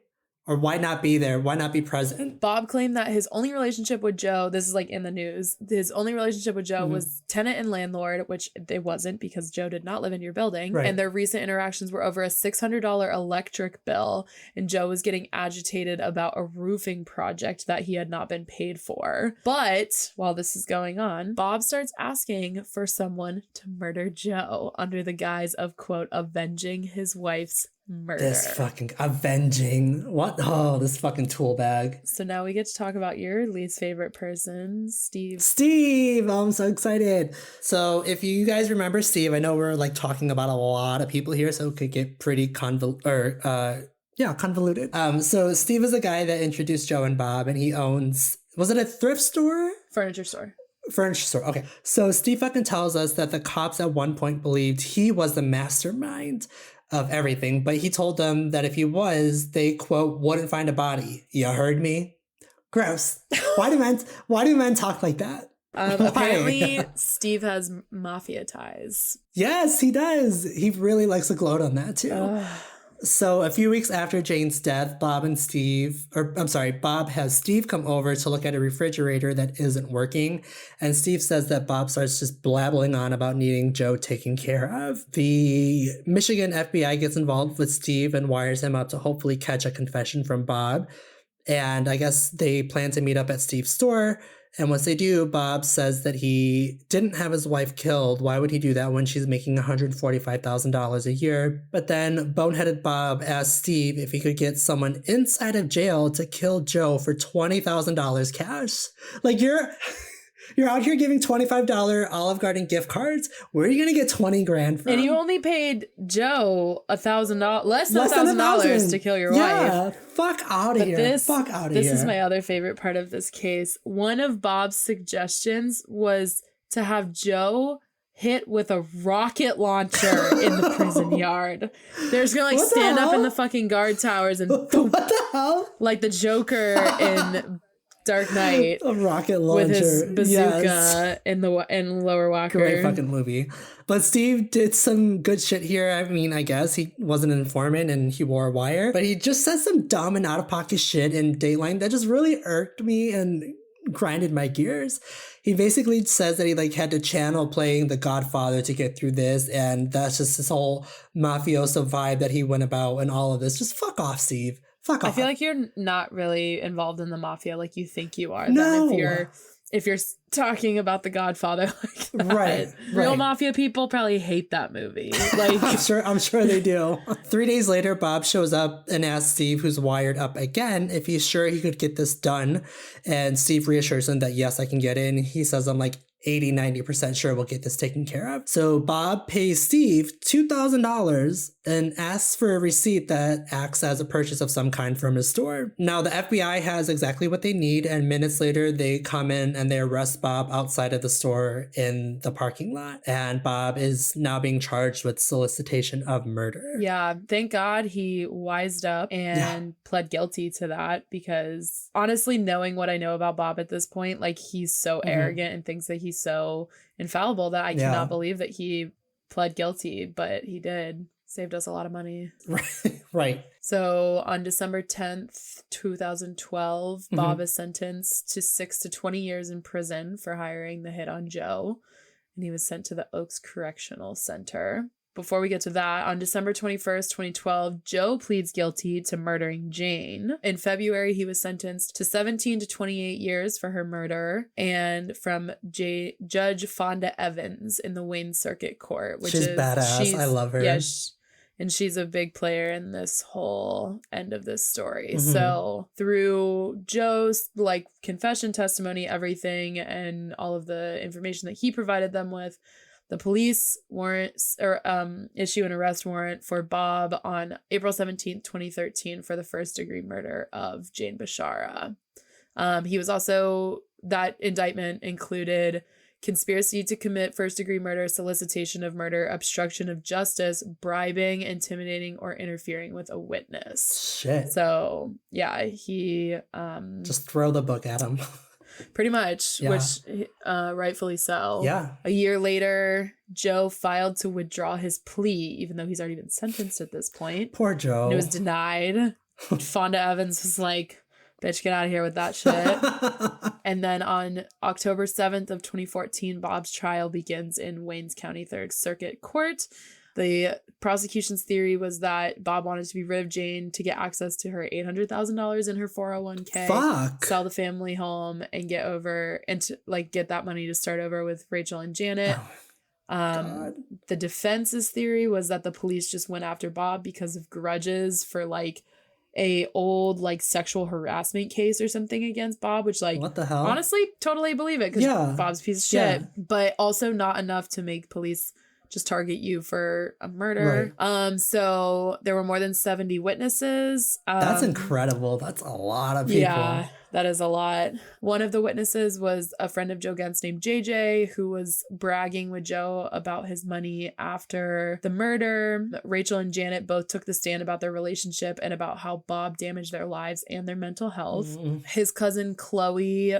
Or why not be there? Why not be present? Bob claimed that his only relationship with Joe, this is like in the news, his only relationship with Joe was tenant and landlord, which it wasn't because Joe did not live in your building. Right. And their recent interactions were over a $600 electric bill. And Joe was getting agitated about a roofing project that he had not been paid for. But while this is going on, Bob starts asking for someone to murder Joe under the guise of, quote, avenging his wife's murder. This fucking avenging. What? Oh, this fucking tool bag. So now we get to talk about your least favorite person, Steve. Steve! Oh, I'm so excited. So if you guys remember Steve, I know we're like talking about a lot of people here, so it could get pretty convoluted. So Steve is a guy that introduced Joe and Bob, and he owns, was it a thrift store? Furniture store. Furniture store. Okay. So Steve fucking tells us that the cops at one point believed he was the mastermind of everything, but he told them that if he was, they, quote, wouldn't find a body. You heard me? Gross. Why do men talk like that? Apparently Steve has mafia ties. Yes, he does. He really likes to gloat on that too. So a few weeks after Jane's death, Bob has Steve come over to look at a refrigerator that isn't working. And Steve says that Bob starts just blabbling on about needing Joe taken care of. The Michigan FBI gets involved with Steve and wires him up to hopefully catch a confession from Bob. And I guess they plan to meet up at Steve's store. And once they do, Bob says that he didn't have his wife killed. Why would he do that when she's making $145,000 a year? But then boneheaded Bob asked Steve if he could get someone inside of jail to kill Joe for $20,000 cash. Like, you're out here giving $25 Olive Garden gift cards. Where are you gonna get $20,000 from? And you only paid Joe $1,000, less than $1,000 to kill your wife. Yeah, fuck out of here. Fuck out of here. This is my other favorite part of this case. One of Bob's suggestions was to have Joe hit with a rocket launcher in the prison yard. They're just gonna stand up in the fucking guard towers and what the hell? Like the Joker in Dark Knight, a rocket launcher with his bazooka in Lower Walker. Great fucking movie. But Steve did some good shit here. I mean, I guess he wasn't an informant and he wore a wire, but he just said some dumb and out of pocket shit in Dateline that just really irked me and grinded my gears. He basically says that he had to channel playing The Godfather to get through this, and that's just this whole mafioso vibe that he went about and all of this. Just fuck off, Steve. Fuck off. I feel like you're not really involved in the mafia like you think you are. No. Then if you're talking about The Godfather like that. Right. Real mafia people probably hate that movie. Like I'm sure they do. 3 days later, Bob shows up and asks Steve, who's wired up again, if he's sure he could get this done. And Steve reassures him that yes, I can get in. He says, I'm like 80-90% sure we'll get this taken care of. So Bob pays Steve $2,000 and asks for a receipt that acts as a purchase of some kind from his store. Now the FBI has exactly what they need, and minutes later they come in and they arrest Bob outside of the store in the parking lot. And Bob is now being charged with solicitation of murder. Yeah, thank God he wised up and pled guilty to that, because honestly, knowing what I know about Bob at this point, like he's so arrogant and thinks that he's so infallible that I cannot believe that he pled guilty, but he did. Saved us a lot of money. Right. So on December 10th, 2012, Bob is sentenced to 6 to 20 years in prison for hiring the hit on Joe. And he was sent to the Oaks Correctional Center. Before we get to that, on December 21st, 2012, Joe pleads guilty to murdering Jane. In February, he was sentenced to 17 to 28 years for her murder, and from Judge Fonda Evans in the Wayne Circuit Court. She's badass. I love her. Yeah, and she's a big player in this whole end of this story. So through Joe's like confession testimony, everything, and all of the information that he provided them with, the police issue an arrest warrant for Bob on April 17th, 2013 for the first-degree murder of Jane Bashara. He was also, that indictment included conspiracy to commit first-degree murder, solicitation of murder, obstruction of justice, bribing, intimidating, or interfering with a witness. Shit. So, yeah, he... just throw the book at him. Pretty much, which rightfully so. Yeah. A year later, Joe filed to withdraw his plea, even though he's already been sentenced at this point. Poor Joe. And it was denied. Fonda Evans was like, bitch, get out of here with that shit. And then on October 7th of 2014, Bob's trial begins in Waynes County 3rd Circuit Court. The prosecution's theory was that Bob wanted to be rid of Jane to get access to her $800,000 in her 401k. Fuck. Sell the family home and get that money to start over with Rachel and Janet. God. The defense's theory was that the police just went after Bob because of grudges for like a old like sexual harassment case or something against Bob, which like, what the hell? Honestly, totally believe it because Bob's a piece of shit, but also not enough to make police just target you for a murder. Right. So there were more than 70 witnesses. That's incredible. That's a lot of people. Yeah, that is a lot. One of the witnesses was a friend of Joe Gent's named JJ, who was bragging with Joe about his money after the murder. Rachel and Janet both took the stand about their relationship and about how Bob damaged their lives and their mental health. His cousin Chloe,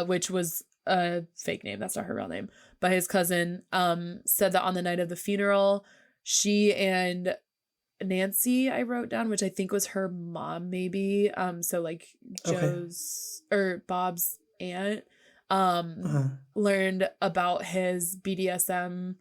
which was a fake name, that's not her real name, but his cousin said that on the night of the funeral, she and Nancy, I wrote down, which I think was her mom maybe, so like Joe's or Bob's aunt, learned about his BDSM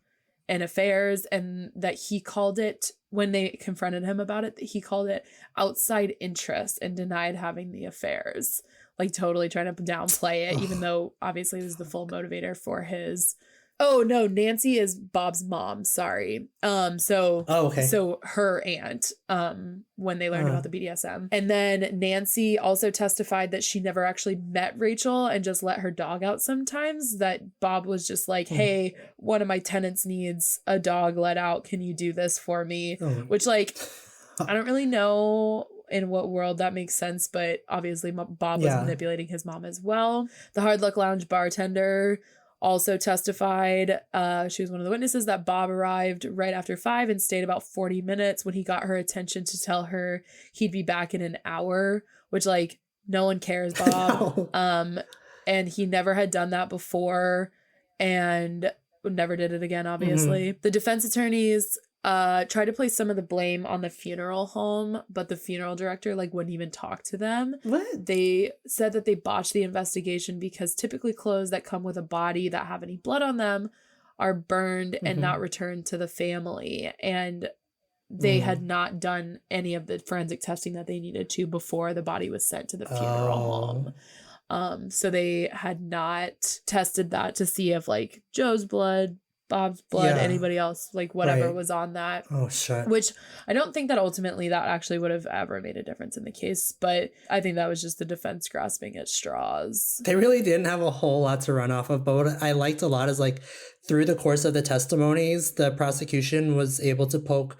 and affairs, and that he called it, when they confronted him about it, he called it outside interest and denied having the affairs. Like totally trying to downplay it, even though obviously it was the full motivator for his. Oh no, Nancy is Bob's mom. Sorry. So her aunt. When they learned about the BDSM, and then Nancy also testified that she never actually met Rachel and just let her dog out sometimes. That Bob was just like, "Hey, one of my tenants needs a dog let out. Can you do this for me?" Which like, I don't really know in what world that makes sense, but obviously Bob was manipulating his mom as well. The Hard Luck Lounge bartender also testified, she was one of the witnesses, that Bob arrived right after 5 and stayed about 40 minutes when he got her attention to tell her he'd be back in an hour, which like no one cares, Bob. No. And he never had done that before and never did it again, obviously. The defense attorneys tried to place some of the blame on the funeral home, but the funeral director like wouldn't even talk to them. What? They said that they botched the investigation because typically clothes that come with a body that have any blood on them are burned and not returned to the family, and they had not done any of the forensic testing that they needed to before the body was sent to the funeral home. So they had not tested that to see if like Joe's blood, Bob's blood, anybody else, like whatever was on that. Oh shit. Which I don't think that ultimately that actually would have ever made a difference in the case, but I think that was just the defense grasping at straws. They really didn't have a whole lot to run off of, but what I liked a lot is like through the course of the testimonies, the prosecution was able to poke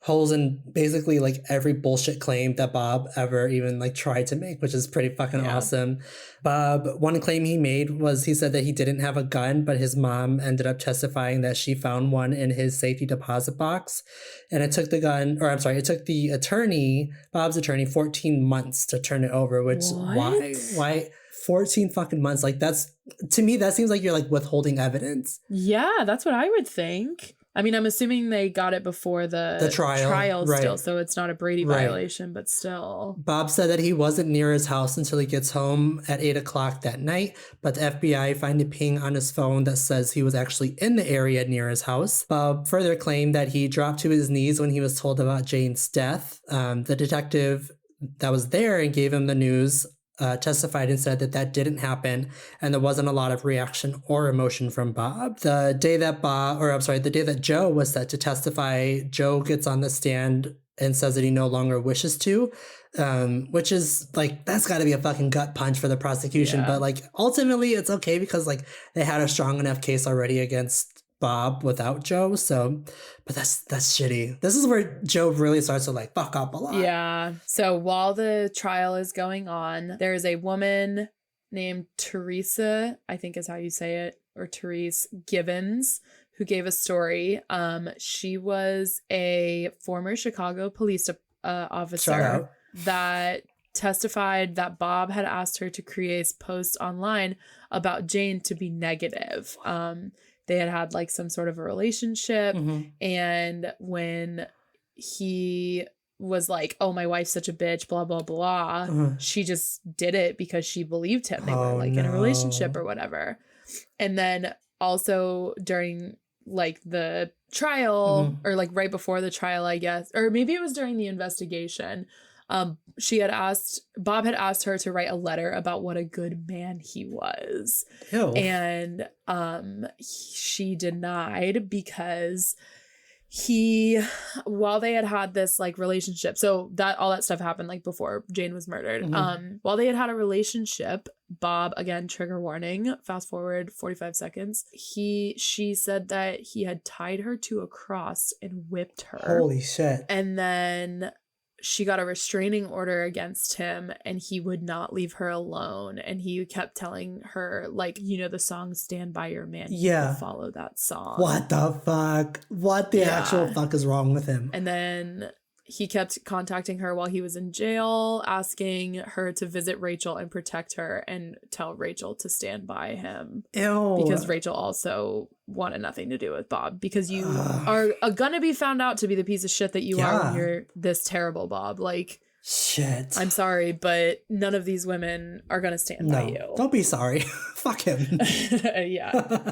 holes in basically like every bullshit claim that Bob ever even like tried to make, which is pretty fucking awesome. Bob, one claim he made was he said that he didn't have a gun, but his mom ended up testifying that she found one in his safety deposit box. And it took it took the attorney, Bob's attorney, 14 months to turn it over, which why 14 fucking months. Like that's, to me, that seems like you're like withholding evidence. Yeah, that's what I would think. I mean, I'm assuming they got it before the trial right. still, so it's not a Brady violation, but still. Bob said that he wasn't near his house until he gets home at 8 o'clock that night, but the FBI find a ping on his phone that says he was actually in the area near his house. Bob further claimed that he dropped to his knees when he was told about Jane's death. The detective that was there and gave him the news testified and said that that didn't happen, and there wasn't a lot of reaction or emotion from Bob. The day that Joe was set to testify, Joe gets on the stand and says that he no longer wishes to, which is like, that's got to be a fucking gut punch for the prosecution. But like ultimately it's okay because like they had a strong enough case already against Bob without Joe. So, but that's shitty. This is where Joe really starts to like fuck up a lot. Yeah. So while the trial is going on, there is a woman named Teresa, I think is how you say it, or Therese Gibbons, who gave a story. She was a former Chicago police officer that testified that Bob had asked her to create posts online about Jane to be negative. They had like some sort of a relationship. And when he was like, oh, my wife's such a bitch, blah, blah, blah, she just did it because she believed him. They were like in a relationship or whatever. And then also during like the trial or like right before the trial, I guess, or maybe it was during the investigation, Bob had asked her to write a letter about what a good man he was. Ew. And she denied because while they had this like relationship, so that all that stuff happened like before Jane was murdered. While they had a relationship, Bob, again, trigger warning, fast forward 45 seconds, she said that he had tied her to a cross and whipped her. Holy shit. And then she got a restraining order against him and he would not leave her alone. And he kept telling her, like, you know, the song Stand By Your Man. Yeah. Follow that song. What the fuck? What the actual fuck is wrong with him? And then he kept contacting her while he was in jail, asking her to visit Rachel and protect her and tell Rachel to stand by him. Ew. Because Rachel also wanted nothing to do with Bob, because you are gonna be found out to be the piece of shit that you are when you're this terrible, Bob. Like, shit. I'm sorry, but none of these women are gonna stand by you. Don't be sorry. Fuck him. Yeah.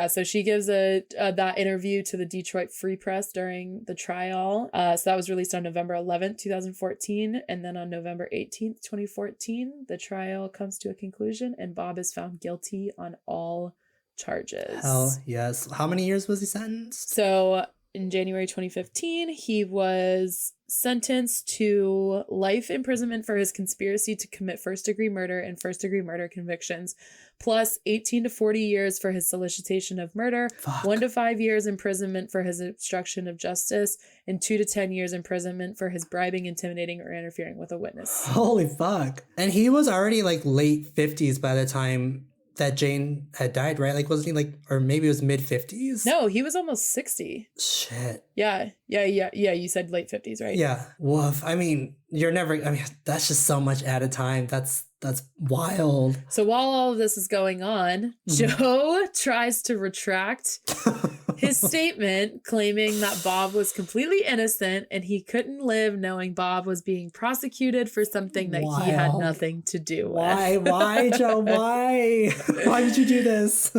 So she gives that interview to the Detroit Free Press during the trial. So that was released on November 11th, 2014. And then on November 18th, 2014, the trial comes to a conclusion and Bob is found guilty on all charges. Hell yes. How many years was he sentenced? So in January 2015, he was sentenced to life imprisonment for his conspiracy to commit first-degree murder and first-degree murder convictions, plus 18 to 40 years for his solicitation of murder, 1 to 5 years imprisonment for his obstruction of justice, and 2 to 10 years imprisonment for his bribing, intimidating, or interfering with a witness. Holy fuck. And he was already like late 50s by the time that Jane had died, right? Like, wasn't he like, or maybe it was mid 50s? No, he was almost 60. Shit. Yeah. You said late 50s, right? Yeah. Woof. I mean, that's just so much at a time. That's wild. So while all of this is going on, Joe tries to retract his statement, claiming that Bob was completely innocent and he couldn't live knowing Bob was being prosecuted for something that he had nothing to do with. Why, Joe? Why? Why did you do this?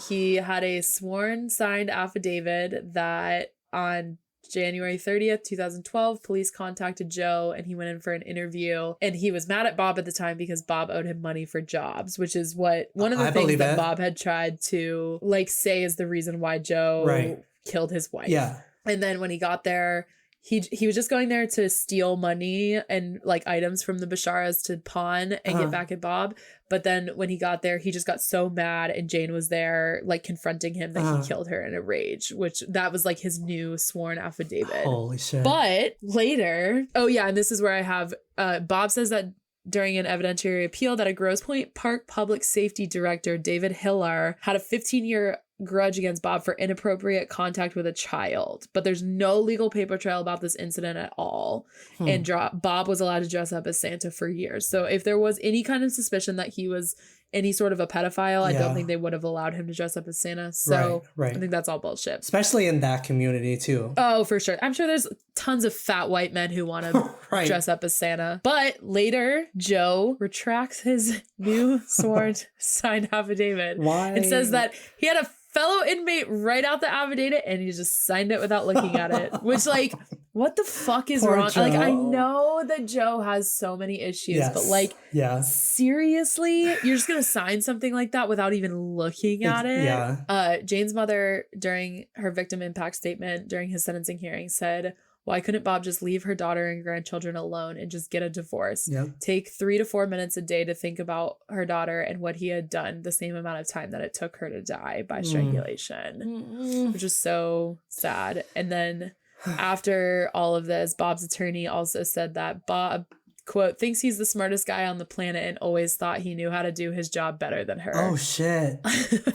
He had a sworn signed affidavit that on January 30th, 2012, police contacted Joe and he went in for an interview, and he was mad at Bob at the time because Bob owed him money for jobs, which is one of the things that Bob had tried to like say is the reason why Joe killed his wife. Yeah. And then when he got there, he was just going there to steal money and like items from the Basharas to pawn and get back at Bob. But then when he got there, he just got so mad and Jane was there like confronting him that he killed her in a rage, which that was like his new sworn affidavit. Holy shit. But later, and this is where I have, Bob says that during an evidentiary appeal that a Grosse Point Park public safety director, David Hillar, had a 15-year grudge against Bob for inappropriate contact with a child, but there's no legal paper trail about this incident at all. And Bob was allowed to dress up as Santa for years. So if there was any kind of suspicion that he was any sort of a pedophile, I don't think they would have allowed him to dress up as Santa. So I think that's all bullshit. Especially in that community too. Oh, for sure. I'm sure there's tons of fat white men who want to dress up as Santa. But later, Joe retracts his new sworn signed affidavit. Why? And says that he had a fellow inmate write out the affidavit and he just signed it without looking at it. Which, like, what the fuck is Poor wrong? Joe. Like, I know that Joe has so many issues, but like, seriously, you're just gonna sign something like that without even looking at it? Yeah. Jane's mother, during her victim impact statement during his sentencing hearing, said, "Why couldn't Bob just leave her daughter and grandchildren alone and just get a divorce? Take 3 to 4 minutes a day to think about her daughter and what he had done the same amount of time that it took her to die by strangulation," which is so sad. And then after all of this, Bob's attorney also said that Bob, quote, thinks he's the smartest guy on the planet and always thought he knew how to do his job better than her. Oh, shit.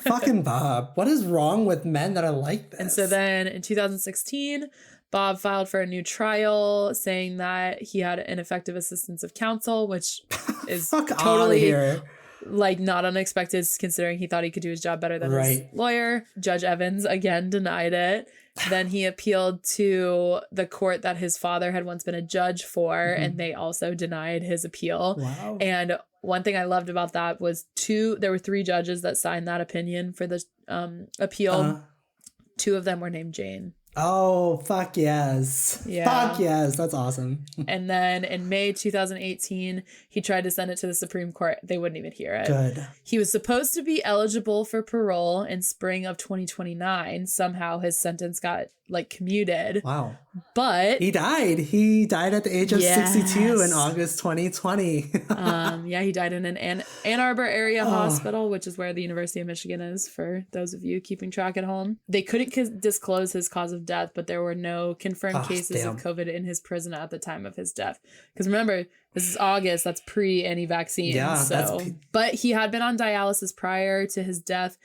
Fucking Bob. What is wrong with men that are like this? And so then in 2016, Bob filed for a new trial, saying that he had ineffective assistance of counsel, which is totally like not unexpected considering he thought he could do his job better than his lawyer. Judge Evans again denied it. Then he appealed to the court that his father had once been a judge for, and they also denied his appeal. Wow. And one thing I loved about that was there were 3 judges that signed that opinion for the appeal. 2 of them were named Jane. Oh, fuck yes. Yeah. Fuck yes. That's awesome. And then in May 2018, he tried to send it to the Supreme Court. They wouldn't even hear it. Good. He was supposed to be eligible for parole in spring of 2029. Somehow his sentence got like commuted. Wow. But he died. He died at the age of 62 in August 2020. He died in an Ann Arbor area hospital, which is where the University of Michigan is, for those of you keeping track at home. They couldn't disclose his cause of death, but there were no confirmed cases of COVID in his prison at the time of his death. Because remember, this is August. That's pre any vaccine. Yeah. But he had been on dialysis prior to his death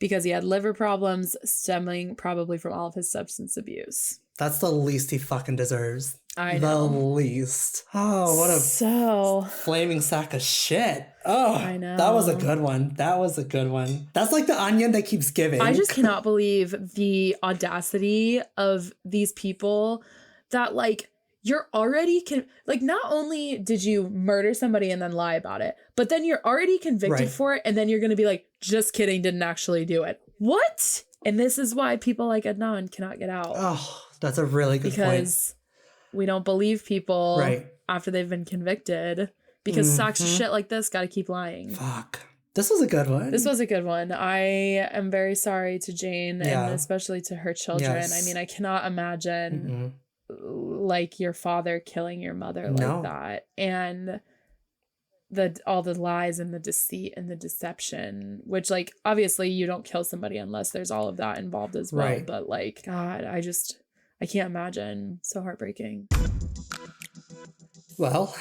because he had liver problems stemming probably from all of his substance abuse. That's the least he fucking deserves. I know. The least. Oh, what a flaming sack of shit. Oh, I know. That was a good one. That's like the onion that keeps giving. I just cannot believe the audacity of these people that, like, you're already not only did you murder somebody and then lie about it, but then you're already convicted for it, and then you're going to be like, just kidding, didn't actually do it. What? And this is why people like Adnan cannot get out. Oh, that's a really good point. Because we don't believe people after they've been convicted, because sacks of shit like this got to keep lying. Fuck. This was a good one. I am very sorry to Jane and especially to her children. I mean, I cannot imagine like your father killing your mother like that, and all the lies and the deceit and the deception, which, like, obviously you don't kill somebody unless there's all of that involved as well. But like, God, I can't imagine. So heartbreaking. Well,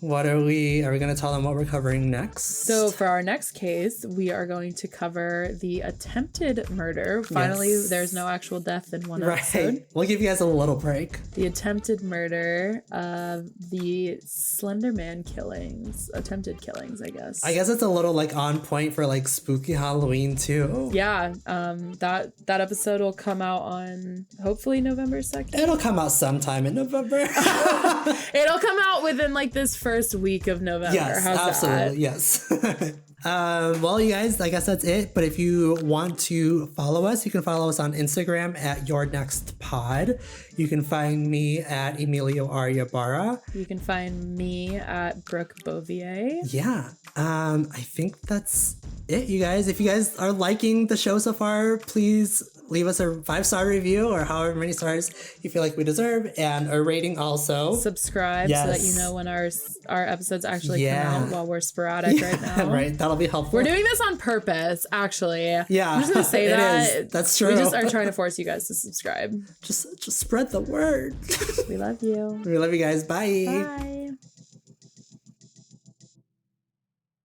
are we going to tell them what we're covering next? So for our next case, we are going to cover the attempted murder. Finally, there's no actual death in one episode. We'll give you guys a little break. The attempted murder of the Slender Man killings. Attempted killings, I guess. I guess it's a little like on point for like spooky Halloween too. Yeah. That episode will come out on hopefully November 2nd. It'll come out sometime in November. It'll come out within like this first week of November. Yes, absolutely. Yes. Well, you guys, I guess that's it. But if you want to follow us, you can follow us on Instagram at YourNextPod. You can find me at Emilio Ariabara. You can find me at Brooke Bovier. Yeah. I think that's it, you guys. If you guys are liking the show so far, please leave us a 5-star review or however many stars you feel like we deserve, and a rating also. Subscribe so that you know when our episodes actually come out, while we're sporadic right now. Right, that'll be helpful. We're doing this on purpose, actually. Yeah, I'm just gonna say that. That's true. We just are trying to force you guys to subscribe. Just spread the word. We love you. We love you guys. Bye. Bye.